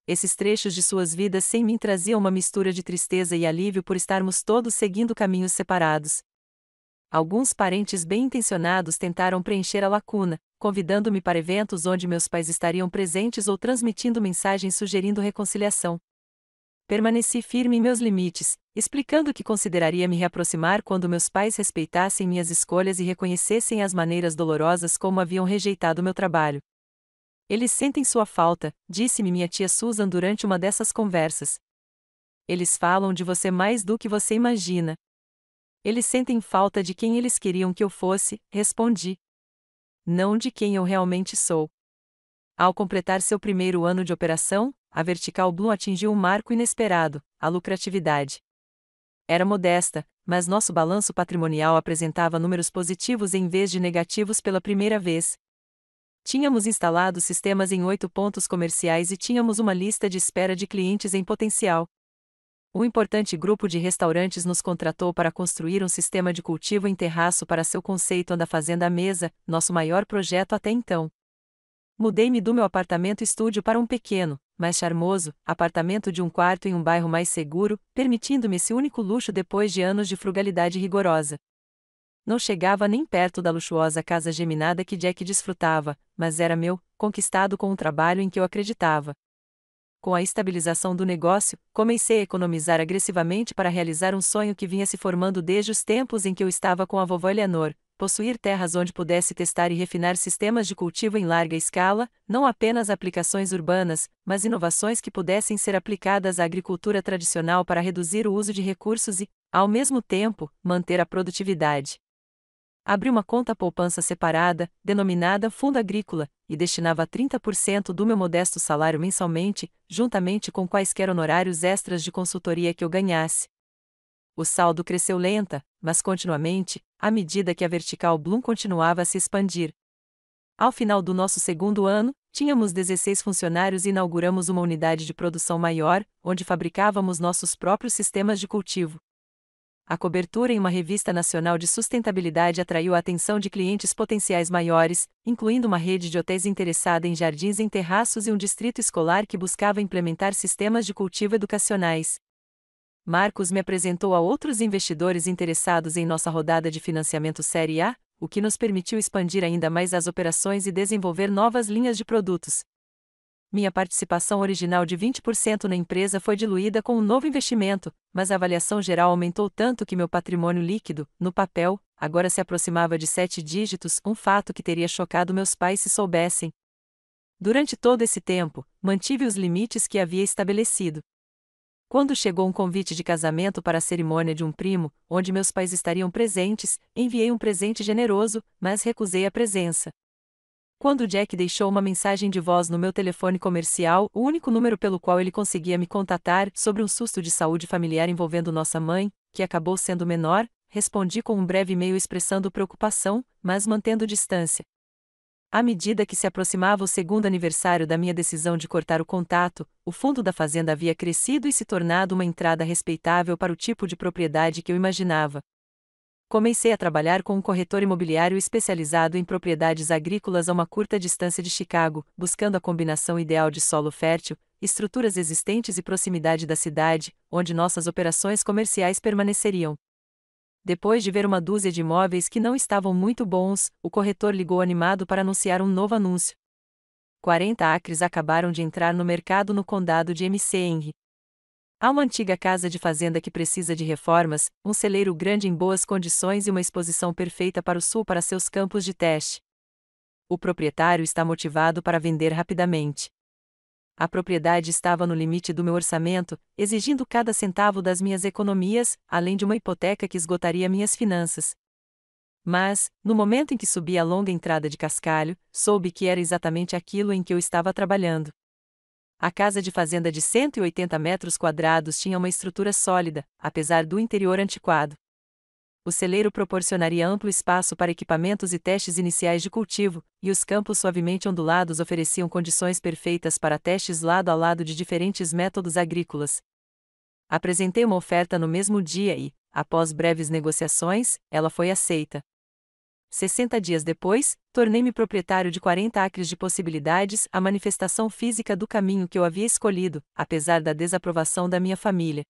Esses trechos de suas vidas sem mim traziam uma mistura de tristeza e alívio por estarmos todos seguindo caminhos separados. Alguns parentes bem-intencionados tentaram preencher a lacuna, convidando-me para eventos onde meus pais estariam presentes ou transmitindo mensagens sugerindo reconciliação. Permaneci firme em meus limites, explicando que consideraria me reaproximar quando meus pais respeitassem minhas escolhas e reconhecessem as maneiras dolorosas como haviam rejeitado meu trabalho. Eles sentem sua falta, disse-me minha tia Susan durante uma dessas conversas. Eles falam de você mais do que você imagina. Eles sentem falta de quem eles queriam que eu fosse, respondi. Não de quem eu realmente sou. Ao completar seu primeiro ano de operação, a Vertical Bloom atingiu um marco inesperado, a lucratividade. Era modesta, mas nosso balanço patrimonial apresentava números positivos em vez de negativos pela primeira vez. Tínhamos instalado sistemas em 8 pontos comerciais e tínhamos uma lista de espera de clientes em potencial. Um importante grupo de restaurantes nos contratou para construir um sistema de cultivo em terraço para seu conceito da Fazenda à Mesa, nosso maior projeto até então. Mudei-me do meu apartamento-estúdio para um pequeno, mais charmoso, apartamento de um quarto em um bairro mais seguro, permitindo-me esse único luxo depois de anos de frugalidade rigorosa. Não chegava nem perto da luxuosa casa geminada que Jack desfrutava, mas era meu, conquistado com um trabalho em que eu acreditava. Com a estabilização do negócio, comecei a economizar agressivamente para realizar um sonho que vinha se formando desde os tempos em que eu estava com a vovó Eleanor: possuir terras onde pudesse testar e refinar sistemas de cultivo em larga escala, não apenas aplicações urbanas, mas inovações que pudessem ser aplicadas à agricultura tradicional para reduzir o uso de recursos e, ao mesmo tempo, manter a produtividade. Abri uma conta poupança separada, denominada Fundo Agrícola, e destinava 30% do meu modesto salário mensalmente, juntamente com quaisquer honorários extras de consultoria que eu ganhasse. O saldo cresceu lenta, mas continuamente, à medida que a Vertical Bloom continuava a se expandir. Ao final do nosso segundo ano, tínhamos 16 funcionários e inauguramos uma unidade de produção maior, onde fabricávamos nossos próprios sistemas de cultivo. A cobertura em uma revista nacional de sustentabilidade atraiu a atenção de clientes potenciais maiores, incluindo uma rede de hotéis interessada em jardins em terraços e um distrito escolar que buscava implementar sistemas de cultivo educacionais. Marcos me apresentou a outros investidores interessados em nossa rodada de financiamento Série A, o que nos permitiu expandir ainda mais as operações e desenvolver novas linhas de produtos. Minha participação original de 20% na empresa foi diluída com um novo investimento, mas a avaliação geral aumentou tanto que meu patrimônio líquido, no papel, agora se aproximava de 7 dígitos, um fato que teria chocado meus pais se soubessem. Durante todo esse tempo, mantive os limites que havia estabelecido. Quando chegou um convite de casamento para a cerimônia de um primo, onde meus pais estariam presentes, enviei um presente generoso, mas recusei a presença. Quando Jack deixou uma mensagem de voz no meu telefone comercial, o único número pelo qual ele conseguia me contatar, sobre um susto de saúde familiar envolvendo nossa mãe, que acabou sendo menor, respondi com um breve e-mail expressando preocupação, mas mantendo distância. À medida que se aproximava o segundo aniversário da minha decisão de cortar o contato, o fundo da fazenda havia crescido e se tornado uma entrada respeitável para o tipo de propriedade que eu imaginava. Comecei a trabalhar com um corretor imobiliário especializado em propriedades agrícolas a uma curta distância de Chicago, buscando a combinação ideal de solo fértil, estruturas existentes e proximidade da cidade, onde nossas operações comerciais permaneceriam. Depois de ver uma dúzia de imóveis que não estavam muito bons, o corretor ligou animado para anunciar um novo anúncio. 40 acres acabaram de entrar no mercado no condado de MC Henry. Há uma antiga casa de fazenda que precisa de reformas, um celeiro grande em boas condições e uma exposição perfeita para o sul para seus campos de teste. O proprietário está motivado para vender rapidamente. A propriedade estava no limite do meu orçamento, exigindo cada centavo das minhas economias, além de uma hipoteca que esgotaria minhas finanças. Mas, no momento em que subi a longa entrada de cascalho, soube que era exatamente aquilo em que eu estava trabalhando. A casa de fazenda de 180 metros quadrados tinha uma estrutura sólida, apesar do interior antiquado. O celeiro proporcionaria amplo espaço para equipamentos e testes iniciais de cultivo, e os campos suavemente ondulados ofereciam condições perfeitas para testes lado a lado de diferentes métodos agrícolas. Apresentei uma oferta no mesmo dia e, após breves negociações, ela foi aceita. 60 dias depois, tornei-me proprietário de 40 acres de possibilidades, a manifestação física do caminho que eu havia escolhido, apesar da desaprovação da minha família.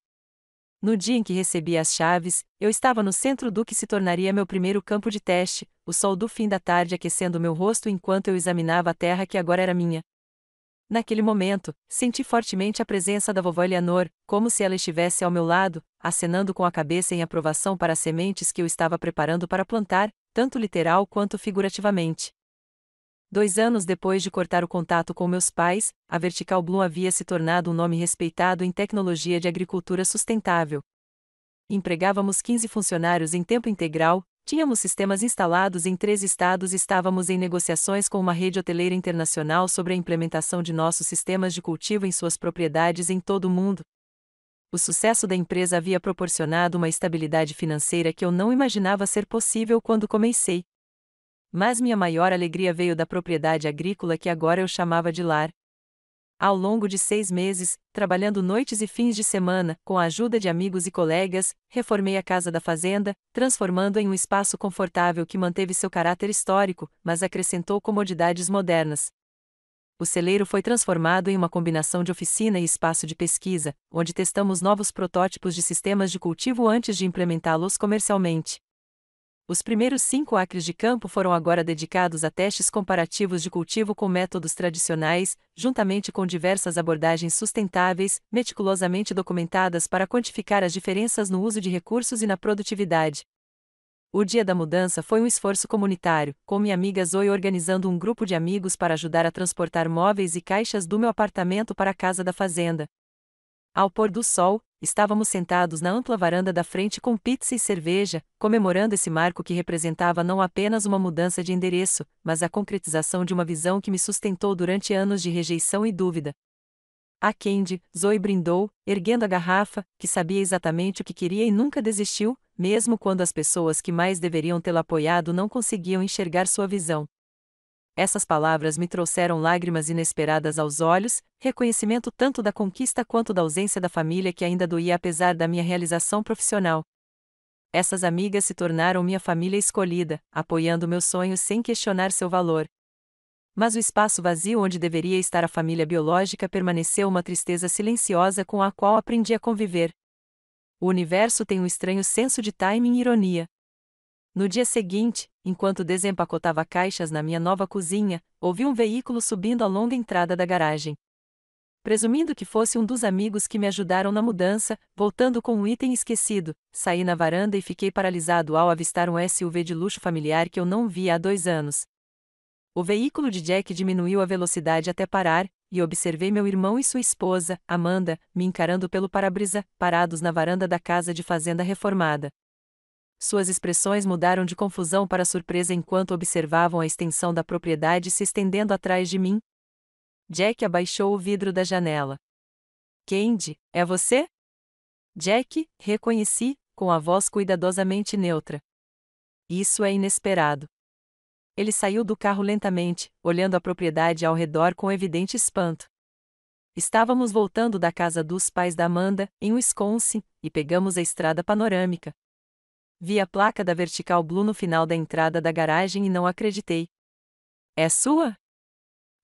No dia em que recebi as chaves, eu estava no centro do que se tornaria meu primeiro campo de teste, o sol do fim da tarde aquecendo meu rosto enquanto eu examinava a terra que agora era minha. Naquele momento, senti fortemente a presença da vovó Eleanor, como se ela estivesse ao meu lado, acenando com a cabeça em aprovação para as sementes que eu estava preparando para plantar, tanto literal quanto figurativamente. 2 anos depois de cortar o contato com meus pais, a Vertical Bloom havia se tornado um nome respeitado em tecnologia de agricultura sustentável. Empregávamos 15 funcionários em tempo integral, tínhamos sistemas instalados em 3 estados e estávamos em negociações com uma rede hoteleira internacional sobre a implementação de nossos sistemas de cultivo em suas propriedades em todo o mundo. O sucesso da empresa havia proporcionado uma estabilidade financeira que eu não imaginava ser possível quando comecei. Mas minha maior alegria veio da propriedade agrícola que agora eu chamava de lar. Ao longo de 6 meses, trabalhando noites e fins de semana, com a ajuda de amigos e colegas, reformei a casa da fazenda, transformando-a em um espaço confortável que manteve seu caráter histórico, mas acrescentou comodidades modernas. O celeiro foi transformado em uma combinação de oficina e espaço de pesquisa, onde testamos novos protótipos de sistemas de cultivo antes de implementá-los comercialmente. Os primeiros 5 acres de campo foram agora dedicados a testes comparativos de cultivo com métodos tradicionais, juntamente com diversas abordagens sustentáveis, meticulosamente documentadas para quantificar as diferenças no uso de recursos e na produtividade. O dia da mudança foi um esforço comunitário, com minha amiga Zoe organizando um grupo de amigos para ajudar a transportar móveis e caixas do meu apartamento para a casa da fazenda. Ao pôr do sol, estávamos sentados na ampla varanda da frente com pizza e cerveja, comemorando esse marco que representava não apenas uma mudança de endereço, mas a concretização de uma visão que me sustentou durante anos de rejeição e dúvida. A Candy, Zoe brindou, erguendo a garrafa, que sabia exatamente o que queria e nunca desistiu, mesmo quando as pessoas que mais deveriam tê-la apoiado não conseguiam enxergar sua visão. Essas palavras me trouxeram lágrimas inesperadas aos olhos, reconhecimento tanto da conquista quanto da ausência da família que ainda doía apesar da minha realização profissional. Essas amigas se tornaram minha família escolhida, apoiando meus sonhos sem questionar seu valor. Mas o espaço vazio onde deveria estar a família biológica permaneceu uma tristeza silenciosa com a qual aprendi a conviver. O universo tem um estranho senso de timing e ironia. No dia seguinte, enquanto desempacotava caixas na minha nova cozinha, ouvi um veículo subindo a longa entrada da garagem. Presumindo que fosse um dos amigos que me ajudaram na mudança, voltando com um item esquecido, saí na varanda e fiquei paralisado ao avistar um SUV de luxo familiar que eu não via há 2 anos. O veículo de Jack diminuiu a velocidade até parar, e observei meu irmão e sua esposa, Amanda, me encarando pelo para-brisa, parados na varanda da casa de fazenda reformada. Suas expressões mudaram de confusão para surpresa enquanto observavam a extensão da propriedade se estendendo atrás de mim. Jack abaixou o vidro da janela. Candy, é você? Jack, reconheci, com a voz cuidadosamente neutra. Isso é inesperado. Ele saiu do carro lentamente, olhando a propriedade ao redor com evidente espanto. Estávamos voltando da casa dos pais da Amanda, em Wisconsin, e pegamos a estrada panorâmica. Vi a placa da Vertical Blue no final da entrada da garagem e não acreditei. É sua?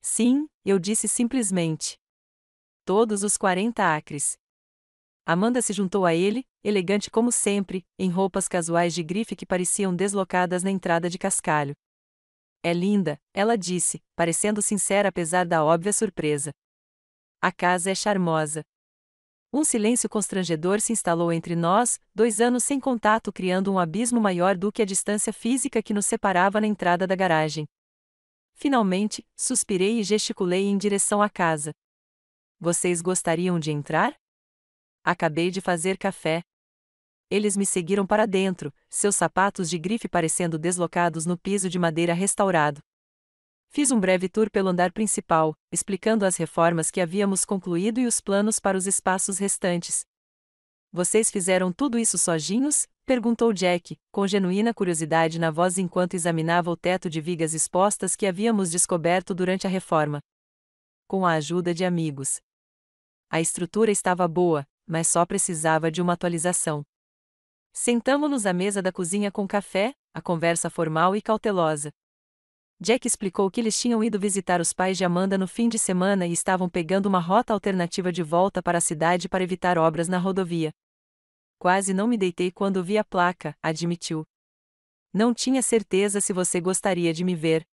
Sim, eu disse simplesmente. Todos os 40 acres. Amanda se juntou a ele, elegante como sempre, em roupas casuais de grife que pareciam deslocadas na entrada de cascalho. É linda, ela disse, parecendo sincera apesar da óbvia surpresa. A casa é charmosa. Um silêncio constrangedor se instalou entre nós, 2 anos sem contato criando um abismo maior do que a distância física que nos separava na entrada da garagem. Finalmente, suspirei e gesticulei em direção à casa. Vocês gostariam de entrar? Acabei de fazer café. Eles me seguiram para dentro, seus sapatos de grife parecendo deslocados no piso de madeira restaurado. Fiz um breve tour pelo andar principal, explicando as reformas que havíamos concluído e os planos para os espaços restantes. Vocês fizeram tudo isso sozinhos? Perguntou Jack, com genuína curiosidade na voz enquanto examinava o teto de vigas expostas que havíamos descoberto durante a reforma. Com a ajuda de amigos. A estrutura estava boa, mas só precisava de uma atualização. Sentamo-nos à mesa da cozinha com café, a conversa formal e cautelosa. Jack explicou que eles tinham ido visitar os pais de Amanda no fim de semana e estavam pegando uma rota alternativa de volta para a cidade para evitar obras na rodovia. Quase não me deitei quando vi a placa, admitiu. Não tinha certeza se você gostaria de me ver.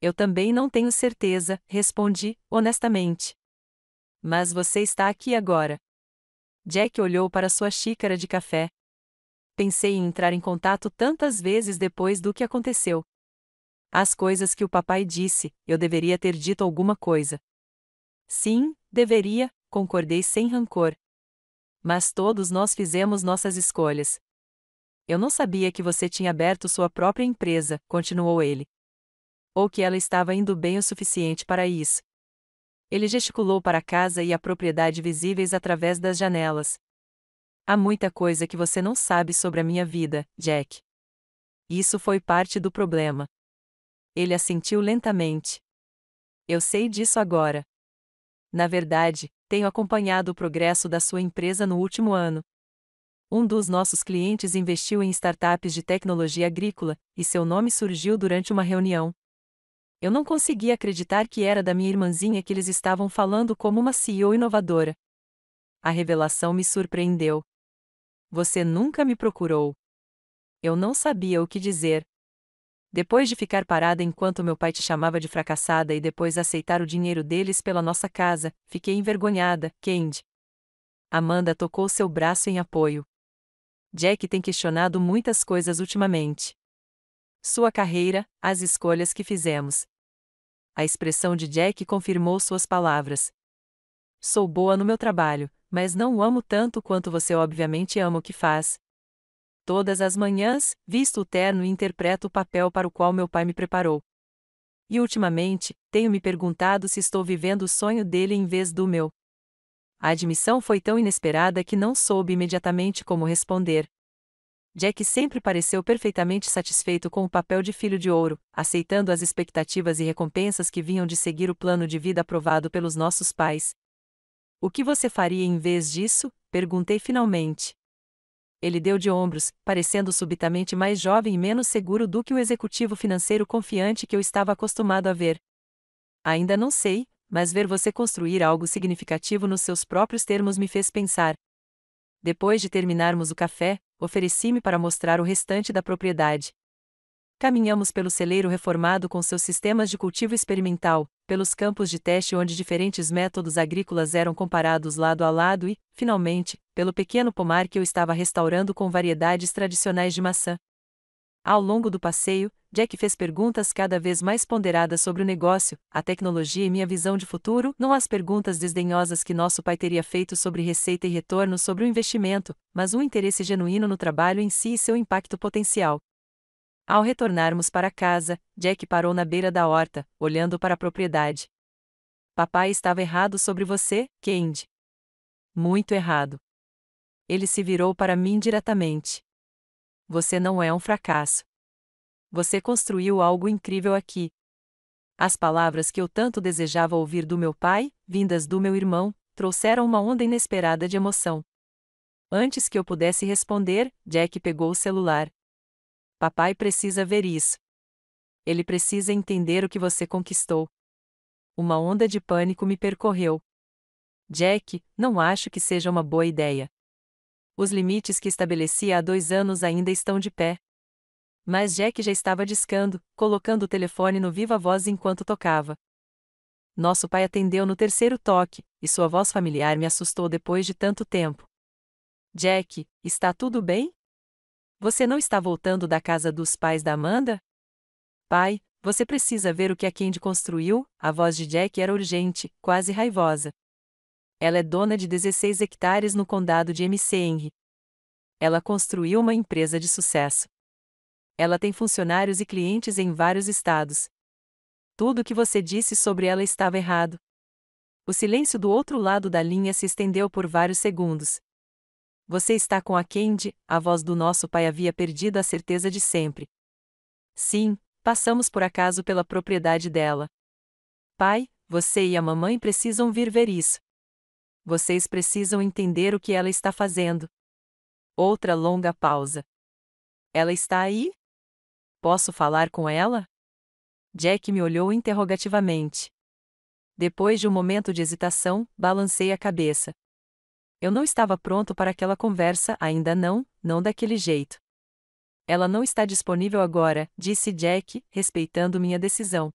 Eu também não tenho certeza, respondi, honestamente. Mas você está aqui agora. Jack olhou para sua xícara de café. Pensei em entrar em contato tantas vezes depois do que aconteceu. As coisas que o papai disse, eu deveria ter dito alguma coisa. Sim, deveria, concordei sem rancor. Mas todos nós fizemos nossas escolhas. Eu não sabia que você tinha aberto sua própria empresa, continuou ele. Ou que ela estava indo bem o suficiente para isso. Ele gesticulou para a casa e a propriedade visíveis através das janelas. Há muita coisa que você não sabe sobre a minha vida, Jack. Isso foi parte do problema. Ele assentiu lentamente. Eu sei disso agora. Na verdade, tenho acompanhado o progresso da sua empresa no último ano. Um dos nossos clientes investiu em startups de tecnologia agrícola, e seu nome surgiu durante uma reunião. Eu não conseguia acreditar que era da minha irmãzinha que eles estavam falando como uma CEO inovadora. A revelação me surpreendeu. Você nunca me procurou. Eu não sabia o que dizer. Depois de ficar parada enquanto meu pai te chamava de fracassada e depois aceitar o dinheiro deles pela nossa casa, fiquei envergonhada, Candy. Amanda tocou seu braço em apoio. Jack tem questionado muitas coisas ultimamente. Sua carreira, as escolhas que fizemos. A expressão de Jack confirmou suas palavras. Sou boa no meu trabalho, mas não o amo tanto quanto você obviamente ama o que faz. Todas as manhãs, visto o terno e interpreto o papel para o qual meu pai me preparou. E ultimamente, tenho me perguntado se estou vivendo o sonho dele em vez do meu. A admissão foi tão inesperada que não soube imediatamente como responder. Jack sempre pareceu perfeitamente satisfeito com o papel de filho de ouro, aceitando as expectativas e recompensas que vinham de seguir o plano de vida aprovado pelos nossos pais. O que você faria em vez disso? Perguntei finalmente. Ele deu de ombros, parecendo subitamente mais jovem e menos seguro do que o executivo financeiro confiante que eu estava acostumado a ver. Ainda não sei, mas ver você construir algo significativo nos seus próprios termos me fez pensar. Depois de terminarmos o café, ofereci-me para mostrar o restante da propriedade. Caminhamos pelo celeiro reformado com seus sistemas de cultivo experimental, pelos campos de teste onde diferentes métodos agrícolas eram comparados lado a lado e, finalmente, pelo pequeno pomar que eu estava restaurando com variedades tradicionais de maçã. Ao longo do passeio, Jack fez perguntas cada vez mais ponderadas sobre o negócio, a tecnologia e minha visão de futuro, não as perguntas desdenhosas que nosso pai teria feito sobre receita e retorno sobre o investimento, mas um interesse genuíno no trabalho em si e seu impacto potencial. Ao retornarmos para casa, Jack parou na beira da horta, olhando para a propriedade. Papai estava errado sobre você, Candy. Muito errado. Ele se virou para mim diretamente. Você não é um fracasso. Você construiu algo incrível aqui. As palavras que eu tanto desejava ouvir do meu pai, vindas do meu irmão, trouxeram uma onda inesperada de emoção. Antes que eu pudesse responder, Jack pegou o celular. Papai precisa ver isso. Ele precisa entender o que você conquistou. Uma onda de pânico me percorreu. Jack, não acho que seja uma boa ideia. Os limites que estabeleci há 2 anos ainda estão de pé. Mas Jack já estava discando, colocando o telefone no viva-voz enquanto tocava. Nosso pai atendeu no terceiro toque, e sua voz familiar me assustou depois de tanto tempo. Jack, está tudo bem? Você não está voltando da casa dos pais da Amanda? Pai, você precisa ver o que a Candy construiu. A voz de Jack era urgente, quase raivosa. Ela é dona de 16 hectares no condado de McHenry. Ela construiu uma empresa de sucesso. Ela tem funcionários e clientes em vários estados. Tudo o que você disse sobre ela estava errado. O silêncio do outro lado da linha se estendeu por vários segundos. Você está com a Candy? A voz do nosso pai havia perdido a certeza de sempre. Sim, passamos por acaso pela propriedade dela. Pai, você e a mamãe precisam vir ver isso. Vocês precisam entender o que ela está fazendo. Outra longa pausa. Ela está aí? Posso falar com ela? Jack me olhou interrogativamente. Depois de um momento de hesitação, balancei a cabeça. Eu não estava pronto para aquela conversa, ainda não daquele jeito. Ela não está disponível agora, disse Jack, respeitando minha decisão.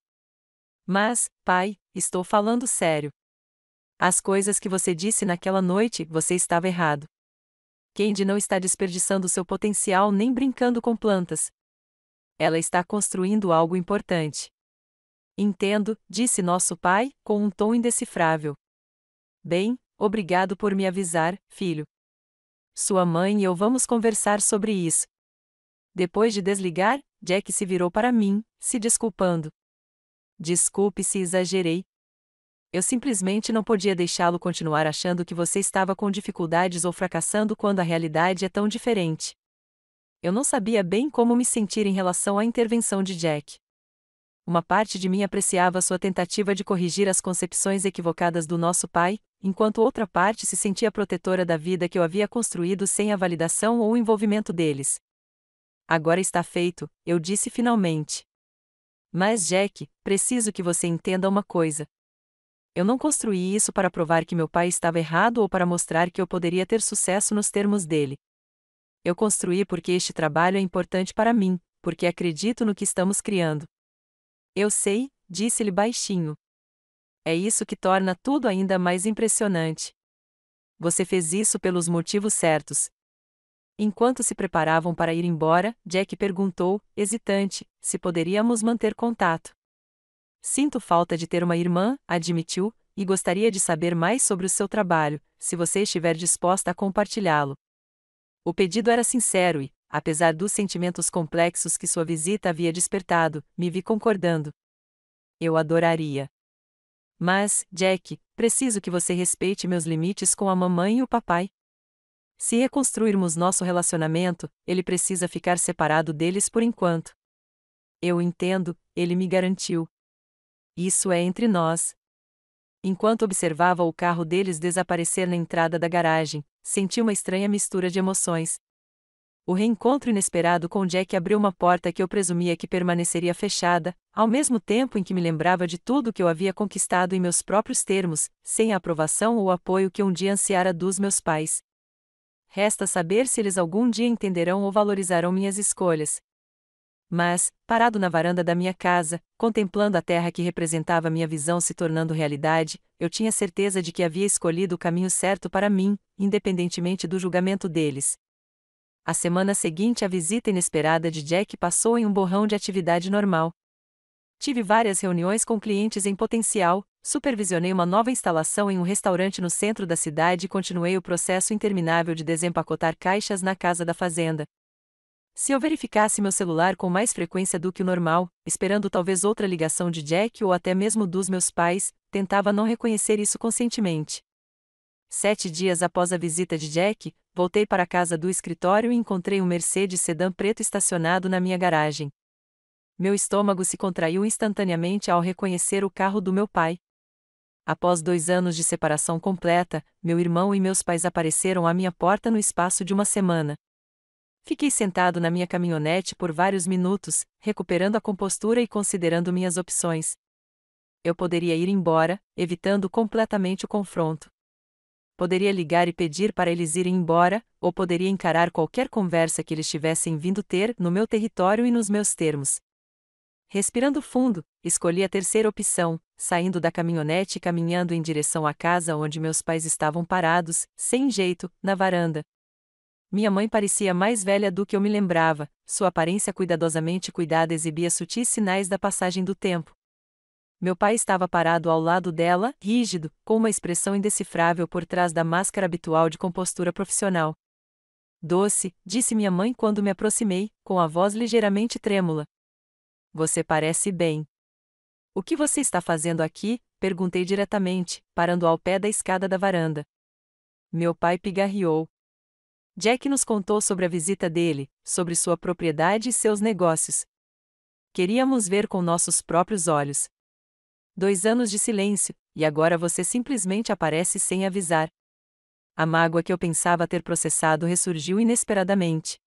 Mas, pai, estou falando sério. As coisas que você disse naquela noite, você estava errado. Candy não está desperdiçando seu potencial nem brincando com plantas. Ela está construindo algo importante. Entendo, disse nosso pai, com um tom indecifrável. Bem, obrigado por me avisar, filho. Sua mãe e eu vamos conversar sobre isso. Depois de desligar, Jack se virou para mim, se desculpando. Desculpe se exagerei. Eu simplesmente não podia deixá-lo continuar achando que você estava com dificuldades ou fracassando quando a realidade é tão diferente. Eu não sabia bem como me sentir em relação à intervenção de Jack. Uma parte de mim apreciava sua tentativa de corrigir as concepções equivocadas do nosso pai, enquanto outra parte se sentia protetora da vida que eu havia construído sem a validação ou o envolvimento deles. Agora está feito, eu disse finalmente. Mas Jack, preciso que você entenda uma coisa. Eu não construí isso para provar que meu pai estava errado ou para mostrar que eu poderia ter sucesso nos termos dele. Eu construí porque este trabalho é importante para mim, porque acredito no que estamos criando. Eu sei, disse-lhe baixinho. É isso que torna tudo ainda mais impressionante. Você fez isso pelos motivos certos. Enquanto se preparavam para ir embora, Jack perguntou, hesitante, se poderíamos manter contato. Sinto falta de ter uma irmã, admitiu, e gostaria de saber mais sobre o seu trabalho, se você estiver disposta a compartilhá-lo. O pedido era sincero e, apesar dos sentimentos complexos que sua visita havia despertado, me vi concordando. Eu adoraria. Mas, Jack, preciso que você respeite meus limites com a mamãe e o papai. Se reconstruirmos nosso relacionamento, ele precisa ficar separado deles por enquanto. Eu entendo, ele me garantiu. Isso é entre nós. Enquanto observava o carro deles desaparecer na entrada da garagem, senti uma estranha mistura de emoções. O reencontro inesperado com Jack abriu uma porta que eu presumia que permaneceria fechada, ao mesmo tempo em que me lembrava de tudo que eu havia conquistado em meus próprios termos, sem a aprovação ou apoio que um dia ansiara dos meus pais. Resta saber se eles algum dia entenderão ou valorizarão minhas escolhas. Mas, parado na varanda da minha casa, contemplando a terra que representava minha visão se tornando realidade, eu tinha certeza de que havia escolhido o caminho certo para mim, independentemente do julgamento deles. A semana seguinte, a visita inesperada de Jack passou em um borrão de atividade normal. Tive várias reuniões com clientes em potencial, supervisionei uma nova instalação em um restaurante no centro da cidade e continuei o processo interminável de desempacotar caixas na casa da fazenda. Se eu verificasse meu celular com mais frequência do que o normal, esperando talvez outra ligação de Jack ou até mesmo dos meus pais, tentava não reconhecer isso conscientemente. 7 dias após a visita de Jack, voltei para a casa do escritório e encontrei um Mercedes sedã preto estacionado na minha garagem. Meu estômago se contraiu instantaneamente ao reconhecer o carro do meu pai. Após 2 anos de separação completa, meu irmão e meus pais apareceram à minha porta no espaço de uma semana. Fiquei sentado na minha caminhonete por vários minutos, recuperando a compostura e considerando minhas opções. Eu poderia ir embora, evitando completamente o confronto. Poderia ligar e pedir para eles irem embora, ou poderia encarar qualquer conversa que eles tivessem vindo ter no meu território e nos meus termos. Respirando fundo, escolhi a terceira opção, saindo da caminhonete e caminhando em direção à casa onde meus pais estavam parados, sem jeito, na varanda. Minha mãe parecia mais velha do que eu me lembrava, sua aparência cuidadosamente cuidada exibia sutis sinais da passagem do tempo. Meu pai estava parado ao lado dela, rígido, com uma expressão indecifrável por trás da máscara habitual de compostura profissional. Doce, disse minha mãe quando me aproximei, com a voz ligeiramente trêmula. Você parece bem. O que você está fazendo aqui? Perguntei diretamente, parando ao pé da escada da varanda. Meu pai pigarreou. Jack nos contou sobre a visita dele, sobre sua propriedade e seus negócios. Queríamos ver com nossos próprios olhos. 2 anos de silêncio, e agora você simplesmente aparece sem avisar. A mágoa que eu pensava ter processado ressurgiu inesperadamente.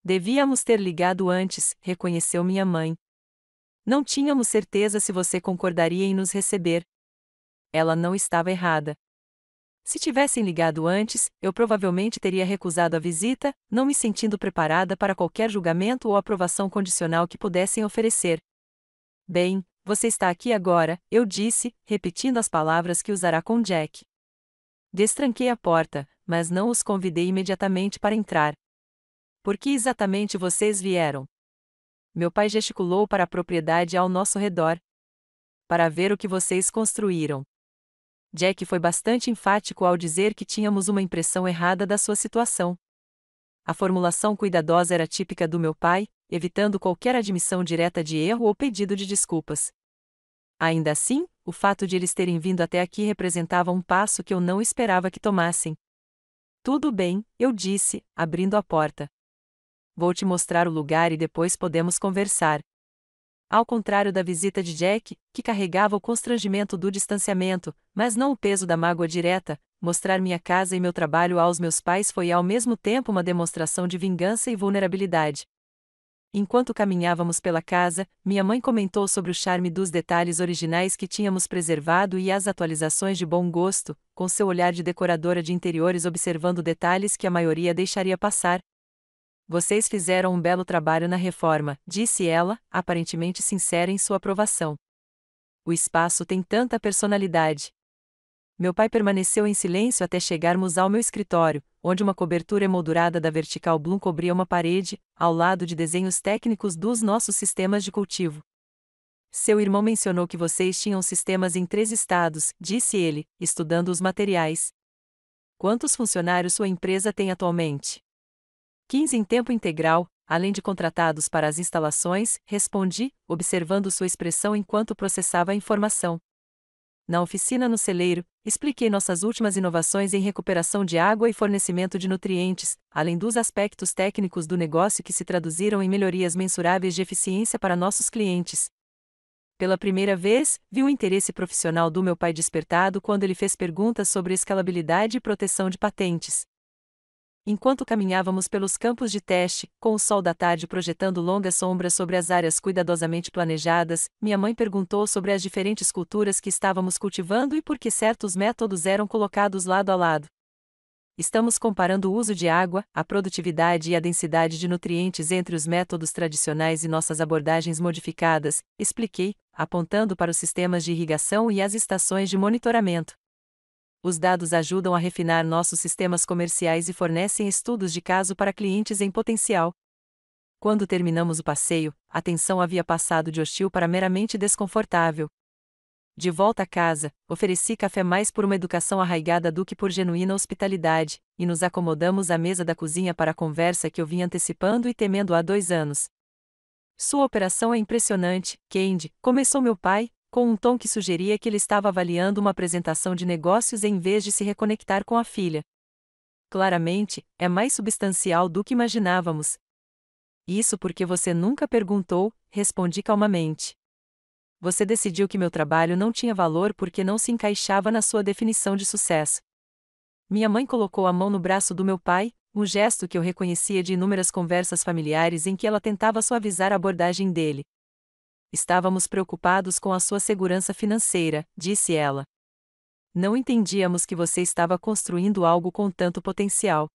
Devíamos ter ligado antes, reconheceu minha mãe. Não tínhamos certeza se você concordaria em nos receber. Ela não estava errada. Se tivessem ligado antes, eu provavelmente teria recusado a visita, não me sentindo preparada para qualquer julgamento ou aprovação condicional que pudessem oferecer. Bem, você está aqui agora, eu disse, repetindo as palavras que usará com Jack. Destranquei a porta, mas não os convidei imediatamente para entrar. Por que exatamente vocês vieram? Meu pai gesticulou para a propriedade ao nosso redor. Para ver o que vocês construíram. Jack foi bastante enfático ao dizer que tínhamos uma impressão errada da sua situação. A formulação cuidadosa era típica do meu pai, evitando qualquer admissão direta de erro ou pedido de desculpas. Ainda assim, o fato de eles terem vindo até aqui representava um passo que eu não esperava que tomassem. Tudo bem, eu disse, abrindo a porta. Vou te mostrar o lugar e depois podemos conversar. Ao contrário da visita de Jack, que carregava o constrangimento do distanciamento, mas não o peso da mágoa direta, mostrar minha casa e meu trabalho aos meus pais foi ao mesmo tempo uma demonstração de vingança e vulnerabilidade. Enquanto caminhávamos pela casa, minha mãe comentou sobre o charme dos detalhes originais que tínhamos preservado e as atualizações de bom gosto, com seu olhar de decoradora de interiores observando detalhes que a maioria deixaria passar. Vocês fizeram um belo trabalho na reforma, disse ela, aparentemente sincera em sua aprovação. O espaço tem tanta personalidade. Meu pai permaneceu em silêncio até chegarmos ao meu escritório, onde uma cobertura emoldurada da Vertical Bloom cobria uma parede, ao lado de desenhos técnicos dos nossos sistemas de cultivo. Seu irmão mencionou que vocês tinham sistemas em 3 estados, disse ele, estudando os materiais. Quantos funcionários sua empresa tem atualmente? 15 em tempo integral, além de contratados para as instalações, respondi, observando sua expressão enquanto processava a informação. Na oficina no celeiro, expliquei nossas últimas inovações em recuperação de água e fornecimento de nutrientes, além dos aspectos técnicos do negócio que se traduziram em melhorias mensuráveis de eficiência para nossos clientes. Pela primeira vez, vi o interesse profissional do meu pai despertado quando ele fez perguntas sobre escalabilidade e proteção de patentes. Enquanto caminhávamos pelos campos de teste, com o sol da tarde projetando longas sombras sobre as áreas cuidadosamente planejadas, minha mãe perguntou sobre as diferentes culturas que estávamos cultivando e por que certos métodos eram colocados lado a lado. Estamos comparando o uso de água, a produtividade e a densidade de nutrientes entre os métodos tradicionais e nossas abordagens modificadas, expliquei, apontando para os sistemas de irrigação e as estações de monitoramento. Os dados ajudam a refinar nossos sistemas comerciais e fornecem estudos de caso para clientes em potencial. Quando terminamos o passeio, a tensão havia passado de hostil para meramente desconfortável. De volta a casa, ofereci café mais por uma educação arraigada do que por genuína hospitalidade, e nos acomodamos à mesa da cozinha para a conversa que eu vinha antecipando e temendo há 2 anos. Sua operação é impressionante, Candy, começou meu pai, com um tom que sugeria que ele estava avaliando uma apresentação de negócios em vez de se reconectar com a filha. Claramente, é mais substancial do que imaginávamos. Isso porque você nunca perguntou, respondi calmamente. Você decidiu que meu trabalho não tinha valor porque não se encaixava na sua definição de sucesso. Minha mãe colocou a mão no braço do meu pai, um gesto que eu reconhecia de inúmeras conversas familiares em que ela tentava suavizar a abordagem dele. Estávamos preocupados com a sua segurança financeira, disse ela. Não entendíamos que você estava construindo algo com tanto potencial.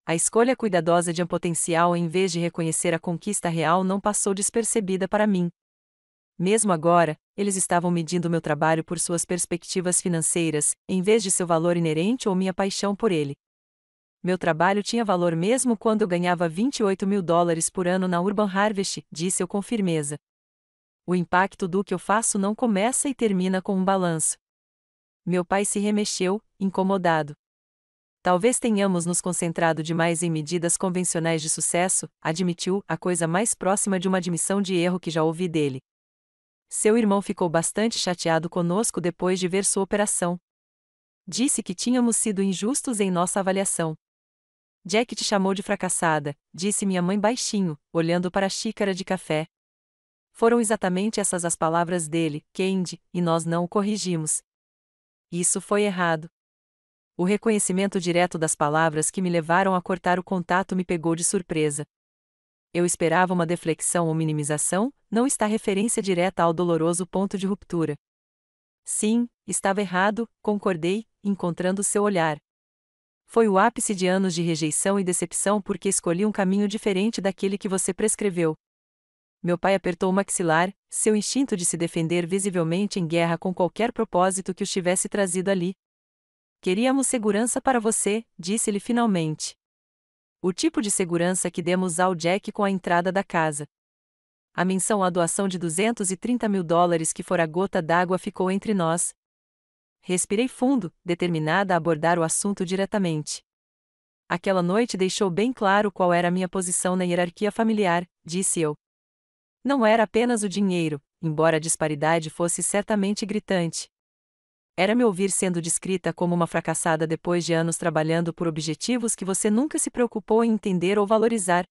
A escolha cuidadosa de um potencial em vez de reconhecer a conquista real não passou despercebida para mim. Mesmo agora, eles estavam medindo meu trabalho por suas perspectivas financeiras, em vez de seu valor inerente ou minha paixão por ele. Meu trabalho tinha valor mesmo quando eu ganhava $28.000 por ano na Urban Harvest, disse eu com firmeza. O impacto do que eu faço não começa e termina com um balanço. Meu pai se remexeu, incomodado. Talvez tenhamos nos concentrado demais em medidas convencionais de sucesso, admitiu, a coisa mais próxima de uma admissão de erro que já ouvi dele. Seu irmão ficou bastante chateado conosco depois de ver sua operação. Disse que tínhamos sido injustos em nossa avaliação. Jack te chamou de fracassada, disse minha mãe baixinho, olhando para a xícara de café. Foram exatamente essas as palavras dele, Candy, e nós não o corrigimos. Isso foi errado. O reconhecimento direto das palavras que me levaram a cortar o contato me pegou de surpresa. Eu esperava uma deflexão ou minimização, não está referência direta ao doloroso ponto de ruptura. Sim, estava errado, concordei, encontrando seu olhar. Foi o ápice de anos de rejeição e decepção porque escolhi um caminho diferente daquele que você prescreveu. Meu pai apertou o maxilar, seu instinto de se defender visivelmente em guerra com qualquer propósito que os tivesse trazido ali. Queríamos segurança para você, disse-lhe finalmente. O tipo de segurança que demos ao Jack com a entrada da casa. A menção à doação de $230.000 que fora a gota d'água ficou entre nós. Respirei fundo, determinada a abordar o assunto diretamente. Aquela noite deixou bem claro qual era a minha posição na hierarquia familiar, disse eu. Não era apenas o dinheiro, embora a disparidade fosse certamente gritante. Era me ouvir sendo descrita como uma fracassada depois de anos trabalhando por objetivos que você nunca se preocupou em entender ou valorizar.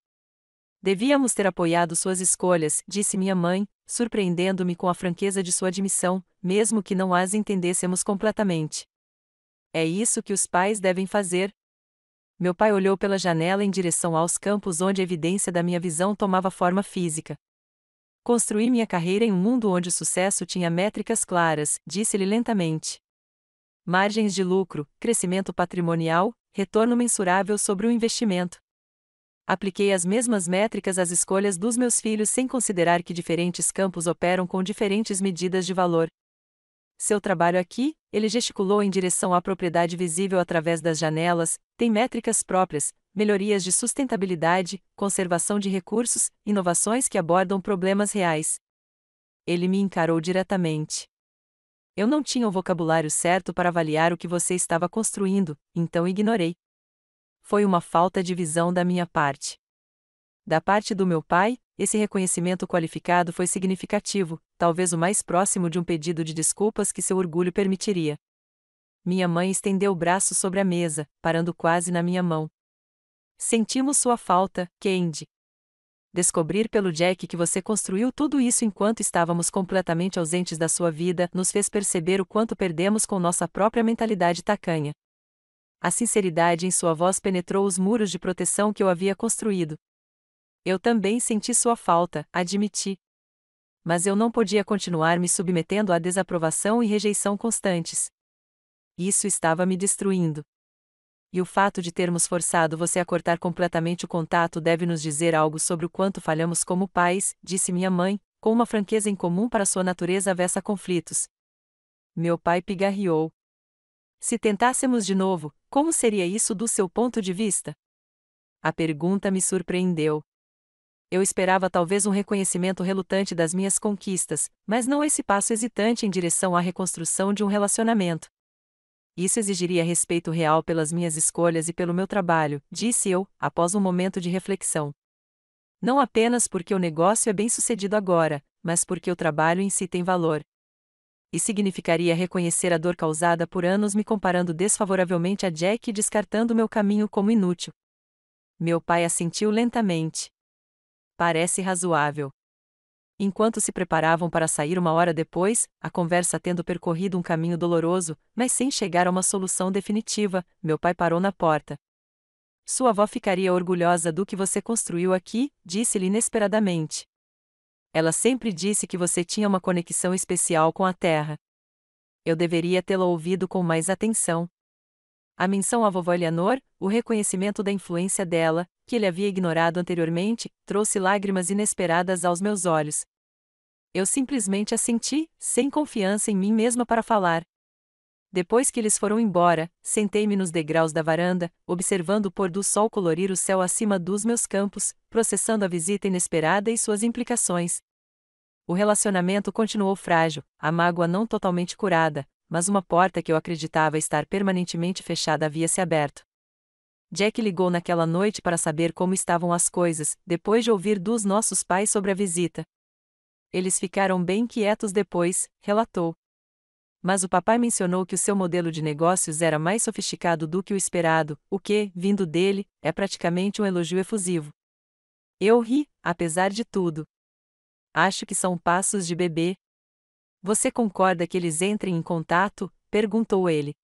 Devíamos ter apoiado suas escolhas, disse minha mãe, surpreendendo-me com a franqueza de sua admissão, mesmo que não as entendêssemos completamente. É isso que os pais devem fazer. Meu pai olhou pela janela em direção aos campos onde a evidência da minha visão tomava forma física. Construí minha carreira em um mundo onde o sucesso tinha métricas claras, disse-lhe lentamente. Margens de lucro, crescimento patrimonial, retorno mensurável sobre o investimento. Apliquei as mesmas métricas às escolhas dos meus filhos sem considerar que diferentes campos operam com diferentes medidas de valor. Seu trabalho aqui, ele gesticulou em direção à propriedade visível através das janelas, tem métricas próprias, melhorias de sustentabilidade, conservação de recursos, inovações que abordam problemas reais. Ele me encarou diretamente. Eu não tinha o vocabulário certo para avaliar o que você estava construindo, então ignorei. Foi uma falta de visão da minha parte. Da parte do meu pai, Esse reconhecimento qualificado foi significativo, talvez o mais próximo de um pedido de desculpas que seu orgulho permitiria. Minha mãe estendeu o braço sobre a mesa, parando quase na minha mão. Sentimos sua falta, Candy. Descobrir pelo Jack que você construiu tudo isso enquanto estávamos completamente ausentes da sua vida nos fez perceber o quanto perdemos com nossa própria mentalidade tacanha. A sinceridade em sua voz penetrou os muros de proteção que eu havia construído. Eu também senti sua falta, admiti. Mas eu não podia continuar me submetendo à desaprovação e rejeição constantes. Isso estava me destruindo. E o fato de termos forçado você a cortar completamente o contato deve nos dizer algo sobre o quanto falhamos como pais, disse minha mãe, com uma franqueza incomum para sua natureza avessa a conflitos. Meu pai pigarreou. Se tentássemos de novo, como seria isso do seu ponto de vista? A pergunta me surpreendeu. Eu esperava talvez um reconhecimento relutante das minhas conquistas, mas não esse passo hesitante em direção à reconstrução de um relacionamento. Isso exigiria respeito real pelas minhas escolhas e pelo meu trabalho, disse eu, após um momento de reflexão. Não apenas porque o negócio é bem-sucedido agora, mas porque o trabalho em si tem valor. E significaria reconhecer a dor causada por anos me comparando desfavoravelmente a Jack e descartando meu caminho como inútil. Meu pai assentiu lentamente. Parece razoável. Enquanto se preparavam para sair uma hora depois, a conversa tendo percorrido um caminho doloroso, mas sem chegar a uma solução definitiva, meu pai parou na porta. Sua avó ficaria orgulhosa do que você construiu aqui, disse-lhe inesperadamente. Ela sempre disse que você tinha uma conexão especial com a terra. Eu deveria tê-la ouvido com mais atenção. A menção à vovó Eleanor, o reconhecimento da influência dela, que ele havia ignorado anteriormente, trouxe lágrimas inesperadas aos meus olhos. Eu simplesmente assenti, sem confiança em mim mesma para falar. Depois que eles foram embora, sentei-me nos degraus da varanda, observando o pôr do sol colorir o céu acima dos meus campos, processando a visita inesperada e suas implicações. O relacionamento continuou frágil, a mágoa não totalmente curada, mas uma porta que eu acreditava estar permanentemente fechada havia se aberto. Jack ligou naquela noite para saber como estavam as coisas, depois de ouvir dos nossos pais sobre a visita. Eles ficaram bem quietos depois, relatou. Mas o papai mencionou que o seu modelo de negócios era mais sofisticado do que o esperado, o que, vindo dele, é praticamente um elogio efusivo. Eu ri, apesar de tudo. Acho que são passos de bebê. Você concorda que eles entrem em contato? Perguntou ele.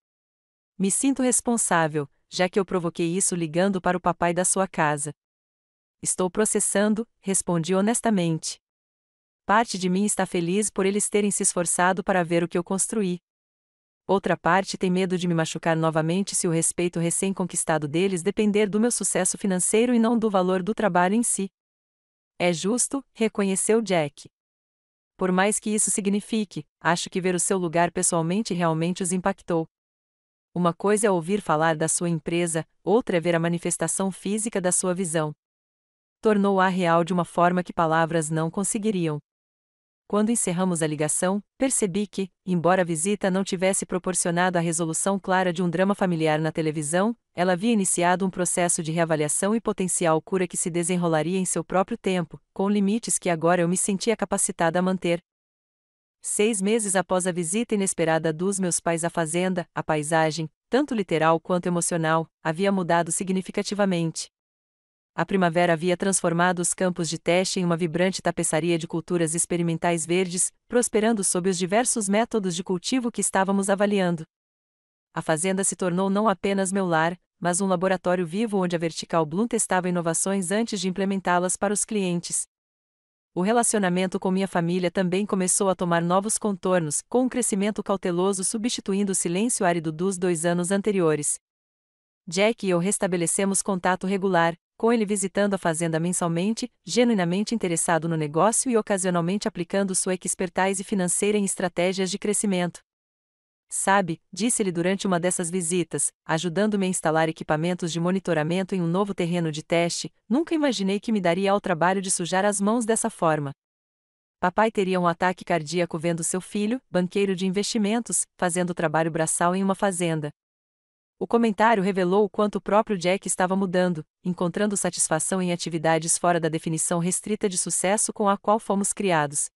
Me sinto responsável, já que eu provoquei isso ligando para o papai da sua casa. Estou processando, respondi honestamente. Parte de mim está feliz por eles terem se esforçado para ver o que eu construí. Outra parte tem medo de me machucar novamente se o respeito recém-conquistado deles depender do meu sucesso financeiro e não do valor do trabalho em si. É justo, reconheceu Jack. Por mais que isso signifique, acho que ver o seu lugar pessoalmente realmente os impactou. Uma coisa é ouvir falar da sua empresa, outra é ver a manifestação física da sua visão. Tornou-a real de uma forma que palavras não conseguiriam. Quando encerramos a ligação, percebi que, embora a visita não tivesse proporcionado a resolução clara de um drama familiar na televisão, ela havia iniciado um processo de reavaliação e potencial cura que se desenrolaria em seu próprio tempo, com limites que agora eu me sentia capacitada a manter. 6 meses após a visita inesperada dos meus pais à fazenda, a paisagem, tanto literal quanto emocional, havia mudado significativamente. A primavera havia transformado os campos de teste em uma vibrante tapeçaria de culturas experimentais verdes, prosperando sob os diversos métodos de cultivo que estávamos avaliando. A fazenda se tornou não apenas meu lar, mas um laboratório vivo onde a Vertical Bloom testava inovações antes de implementá-las para os clientes. O relacionamento com minha família também começou a tomar novos contornos, com um crescimento cauteloso substituindo o silêncio árido dos 2 anos anteriores. Jack e eu restabelecemos contato regular, com ele visitando a fazenda mensalmente, genuinamente interessado no negócio e ocasionalmente aplicando sua expertise financeira em estratégias de crescimento. Sabe, disse-lhe durante uma dessas visitas, ajudando-me a instalar equipamentos de monitoramento em um novo terreno de teste, nunca imaginei que me daria ao trabalho de sujar as mãos dessa forma. Papai teria um ataque cardíaco vendo seu filho, banqueiro de investimentos, fazendo trabalho braçal em uma fazenda. O comentário revelou o quanto o próprio Jack estava mudando, encontrando satisfação em atividades fora da definição restrita de sucesso com a qual fomos criados.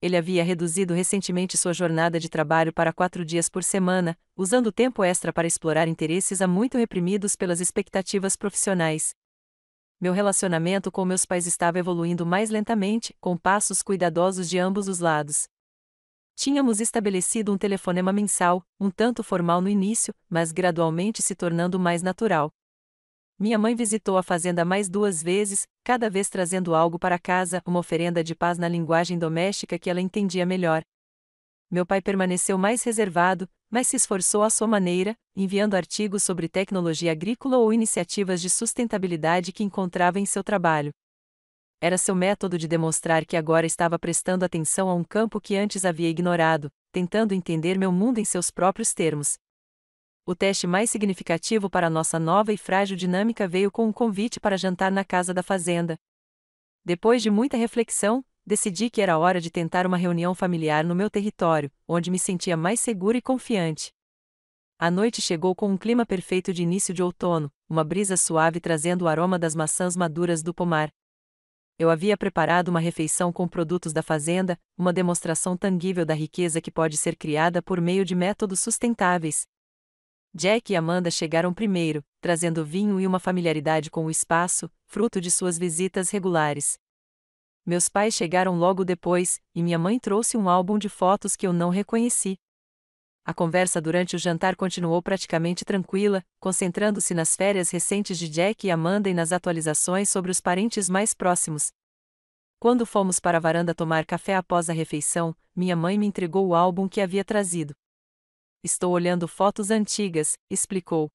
Ele havia reduzido recentemente sua jornada de trabalho para 4 dias por semana, usando tempo extra para explorar interesses há muito reprimidos pelas expectativas profissionais. Meu relacionamento com meus pais estava evoluindo mais lentamente, com passos cuidadosos de ambos os lados. Tínhamos estabelecido um telefonema mensal, um tanto formal no início, mas gradualmente se tornando mais natural. Minha mãe visitou a fazenda mais 2 vezes, cada vez trazendo algo para casa, uma oferenda de paz na linguagem doméstica que ela entendia melhor. Meu pai permaneceu mais reservado, mas se esforçou à sua maneira, enviando artigos sobre tecnologia agrícola ou iniciativas de sustentabilidade que encontrava em seu trabalho. Era seu método de demonstrar que agora estava prestando atenção a um campo que antes havia ignorado, tentando entender meu mundo em seus próprios termos. O teste mais significativo para nossa nova e frágil dinâmica veio com um convite para jantar na casa da fazenda. Depois de muita reflexão, decidi que era hora de tentar uma reunião familiar no meu território, onde me sentia mais segura e confiante. A noite chegou com um clima perfeito de início de outono, uma brisa suave trazendo o aroma das maçãs maduras do pomar. Eu havia preparado uma refeição com produtos da fazenda, uma demonstração tangível da riqueza que pode ser criada por meio de métodos sustentáveis. Jack e Amanda chegaram primeiro, trazendo vinho e uma familiaridade com o espaço, fruto de suas visitas regulares. Meus pais chegaram logo depois, e minha mãe trouxe um álbum de fotos que eu não reconheci. A conversa durante o jantar continuou praticamente tranquila, concentrando-se nas férias recentes de Jack e Amanda e nas atualizações sobre os parentes mais próximos. Quando fomos para a varanda tomar café após a refeição, minha mãe me entregou o álbum que havia trazido. Estou olhando fotos antigas, explicou.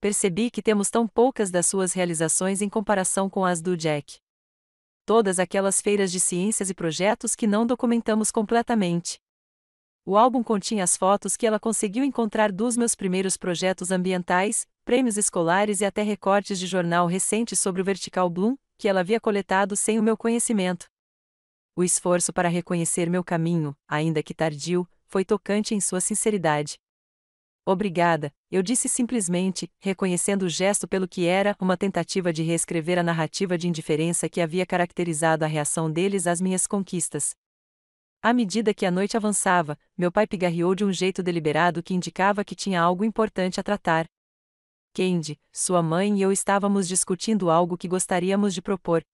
Percebi que temos tão poucas das suas realizações em comparação com as do Jack. Todas aquelas feiras de ciências e projetos que não documentamos completamente. O álbum continha as fotos que ela conseguiu encontrar dos meus primeiros projetos ambientais, prêmios escolares e até recortes de jornal recentes sobre o Vertical Bloom, que ela havia coletado sem o meu conhecimento. O esforço para reconhecer meu caminho, ainda que tardio, foi tocante em sua sinceridade. Obrigada, eu disse simplesmente, reconhecendo o gesto pelo que era, uma tentativa de reescrever a narrativa de indiferença que havia caracterizado a reação deles às minhas conquistas. À medida que a noite avançava, meu pai pigarreou de um jeito deliberado que indicava que tinha algo importante a tratar. Candy, sua mãe e eu estávamos discutindo algo que gostaríamos de propor.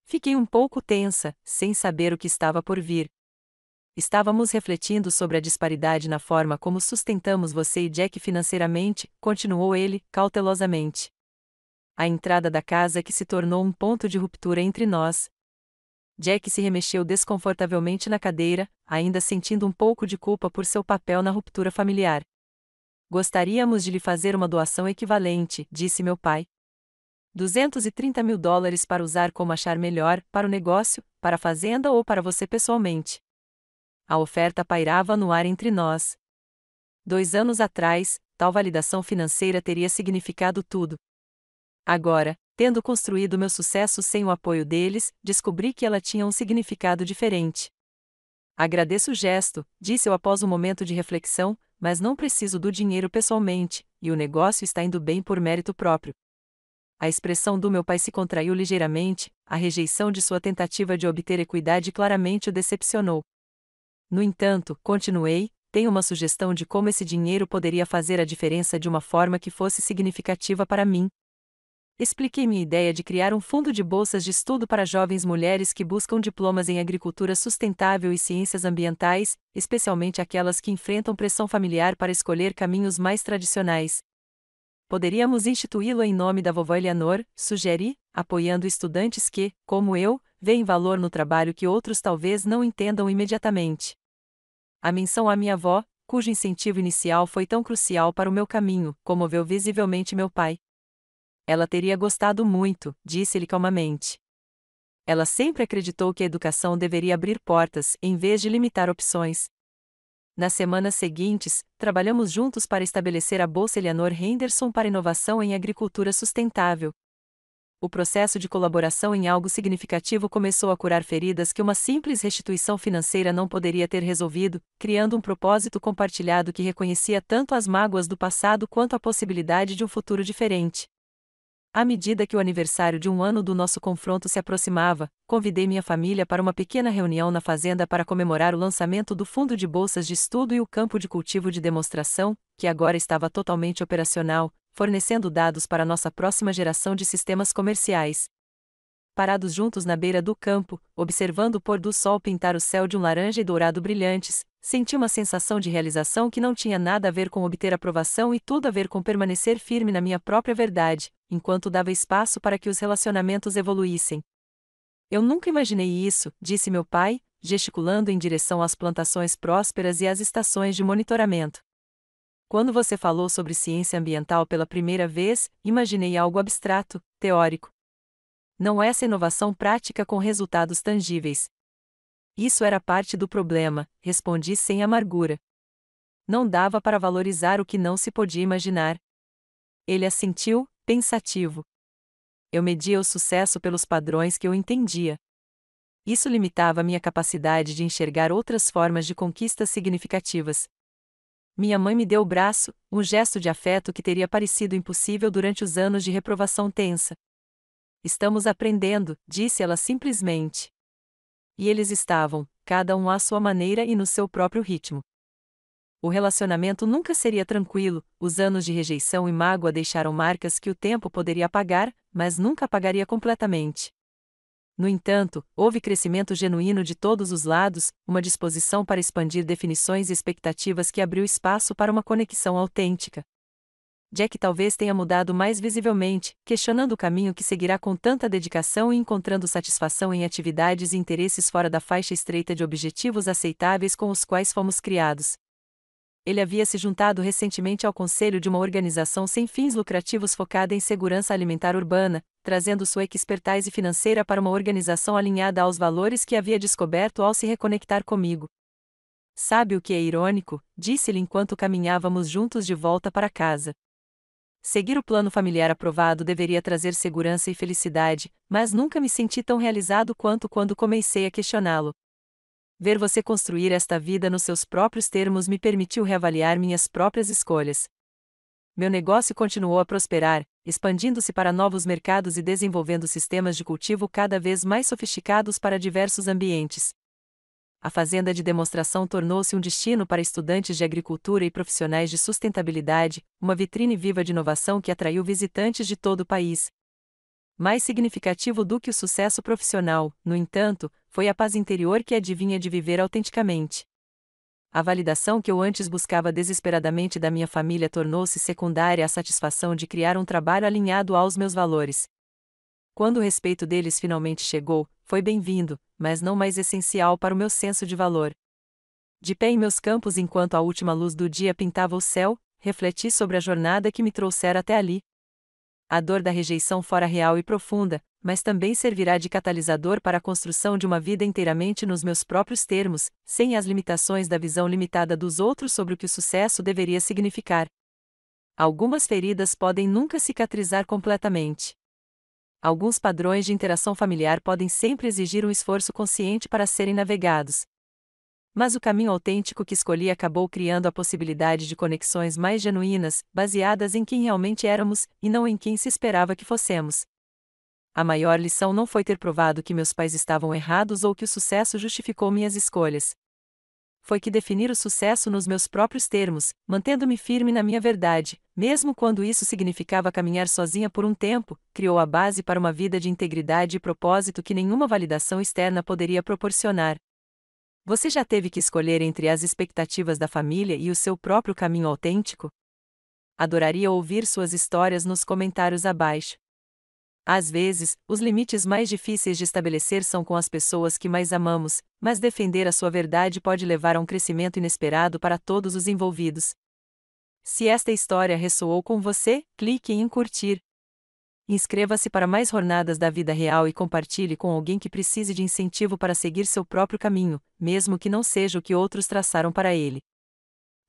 Fiquei um pouco tensa, sem saber o que estava por vir. Estávamos refletindo sobre a disparidade na forma como sustentamos você e Jack financeiramente, continuou ele, cautelosamente. A entrada da casa que se tornou um ponto de ruptura entre nós. Jack se remexeu desconfortavelmente na cadeira, ainda sentindo um pouco de culpa por seu papel na ruptura familiar. Gostaríamos de lhe fazer uma doação equivalente, disse meu pai. $230 mil para usar como achar melhor, para o negócio, para a fazenda ou para você pessoalmente. A oferta pairava no ar entre nós. 2 anos atrás, tal validação financeira teria significado tudo. Agora, tendo construído meu sucesso sem o apoio deles, descobri que ela tinha um significado diferente. Agradeço o gesto, disse eu após um momento de reflexão, mas não preciso do dinheiro pessoalmente, e o negócio está indo bem por mérito próprio. A expressão do meu pai se contraiu ligeiramente, a rejeição de sua tentativa de obter equidade claramente o decepcionou. No entanto, continuei, tenho uma sugestão de como esse dinheiro poderia fazer a diferença de uma forma que fosse significativa para mim. Expliquei minha ideia de criar um fundo de bolsas de estudo para jovens mulheres que buscam diplomas em agricultura sustentável e ciências ambientais, especialmente aquelas que enfrentam pressão familiar para escolher caminhos mais tradicionais. Poderíamos instituí-lo em nome da vovó Eleanor, sugeri, apoiando estudantes que, como eu, veem valor no trabalho que outros talvez não entendam imediatamente. A menção à minha avó, cujo incentivo inicial foi tão crucial para o meu caminho, comoveu visivelmente meu pai. Ela teria gostado muito, disse-ele calmamente. Ela sempre acreditou que a educação deveria abrir portas, em vez de limitar opções. Nas semanas seguintes, trabalhamos juntos para estabelecer a Bolsa Eleanor Henderson para Inovação em Agricultura Sustentável. O processo de colaboração em algo significativo começou a curar feridas que uma simples restituição financeira não poderia ter resolvido, criando um propósito compartilhado que reconhecia tanto as mágoas do passado quanto a possibilidade de um futuro diferente. À medida que o aniversário de um ano do nosso confronto se aproximava, convidei minha família para uma pequena reunião na fazenda para comemorar o lançamento do fundo de bolsas de estudo e o campo de cultivo de demonstração, que agora estava totalmente operacional, fornecendo dados para nossa próxima geração de sistemas comerciais. Parados juntos na beira do campo, observando o pôr do sol pintar o céu de um laranja e dourado brilhantes, senti uma sensação de realização que não tinha nada a ver com obter aprovação e tudo a ver com permanecer firme na minha própria verdade, enquanto dava espaço para que os relacionamentos evoluíssem. Eu nunca imaginei isso, disse meu pai, gesticulando em direção às plantações prósperas e às estações de monitoramento. Quando você falou sobre ciência ambiental pela primeira vez, imaginei algo abstrato, teórico. Não essa inovação prática com resultados tangíveis. Isso era parte do problema, respondi sem amargura. Não dava para valorizar o que não se podia imaginar. Ele assentiu, pensativo. Eu media o sucesso pelos padrões que eu entendia. Isso limitava minha capacidade de enxergar outras formas de conquistas significativas. Minha mãe me deu o braço, um gesto de afeto que teria parecido impossível durante os anos de reprovação tensa. Estamos aprendendo, disse ela simplesmente. E eles estavam, cada um à sua maneira e no seu próprio ritmo. O relacionamento nunca seria tranquilo, os anos de rejeição e mágoa deixaram marcas que o tempo poderia apagar, mas nunca apagaria completamente. No entanto, houve crescimento genuíno de todos os lados, uma disposição para expandir definições e expectativas que abriu espaço para uma conexão autêntica. Jack talvez tenha mudado mais visivelmente, questionando o caminho que seguirá com tanta dedicação e encontrando satisfação em atividades e interesses fora da faixa estreita de objetivos aceitáveis com os quais fomos criados. Ele havia se juntado recentemente ao conselho de uma organização sem fins lucrativos focada em segurança alimentar urbana, trazendo sua expertise financeira para uma organização alinhada aos valores que havia descoberto ao se reconectar comigo. Sabe o que é irônico? Disse-lhe enquanto caminhávamos juntos de volta para casa. Seguir o plano familiar aprovado deveria trazer segurança e felicidade, mas nunca me senti tão realizado quanto quando comecei a questioná-lo. Ver você construir esta vida nos seus próprios termos me permitiu reavaliar minhas próprias escolhas. Meu negócio continuou a prosperar, expandindo-se para novos mercados e desenvolvendo sistemas de cultivo cada vez mais sofisticados para diversos ambientes. A fazenda de demonstração tornou-se um destino para estudantes de agricultura e profissionais de sustentabilidade, uma vitrine viva de inovação que atraiu visitantes de todo o país. Mais significativo do que o sucesso profissional, no entanto, foi a paz interior que adivinha de viver autenticamente. A validação que eu antes buscava desesperadamente da minha família tornou-se secundária à satisfação de criar um trabalho alinhado aos meus valores. Quando o respeito deles finalmente chegou, foi bem-vindo, mas não mais essencial para o meu senso de valor. De pé em meus campos enquanto a última luz do dia pintava o céu, refleti sobre a jornada que me trouxera até ali. A dor da rejeição fora real e profunda, mas também servirá de catalisador para a construção de uma vida inteiramente nos meus próprios termos, sem as limitações da visão limitada dos outros sobre o que o sucesso deveria significar. Algumas feridas podem nunca cicatrizar completamente. Alguns padrões de interação familiar podem sempre exigir um esforço consciente para serem navegados. Mas o caminho autêntico que escolhi acabou criando a possibilidade de conexões mais genuínas, baseadas em quem realmente éramos, e não em quem se esperava que fossemos. A maior lição não foi ter provado que meus pais estavam errados ou que o sucesso justificou minhas escolhas. Foi que definir o sucesso nos meus próprios termos, mantendo-me firme na minha verdade, mesmo quando isso significava caminhar sozinha por um tempo, criou a base para uma vida de integridade e propósito que nenhuma validação externa poderia proporcionar. Você já teve que escolher entre as expectativas da família e o seu próprio caminho autêntico? Adoraria ouvir suas histórias nos comentários abaixo. Às vezes, os limites mais difíceis de estabelecer são com as pessoas que mais amamos, mas defender a sua verdade pode levar a um crescimento inesperado para todos os envolvidos. Se esta história ressoou com você, clique em curtir. Inscreva-se para mais jornadas da vida real e compartilhe com alguém que precise de incentivo para seguir seu próprio caminho, mesmo que não seja o que outros traçaram para ele.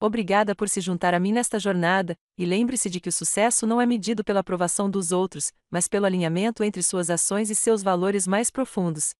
Obrigada por se juntar a mim nesta jornada, e lembre-se de que o sucesso não é medido pela aprovação dos outros, mas pelo alinhamento entre suas ações e seus valores mais profundos.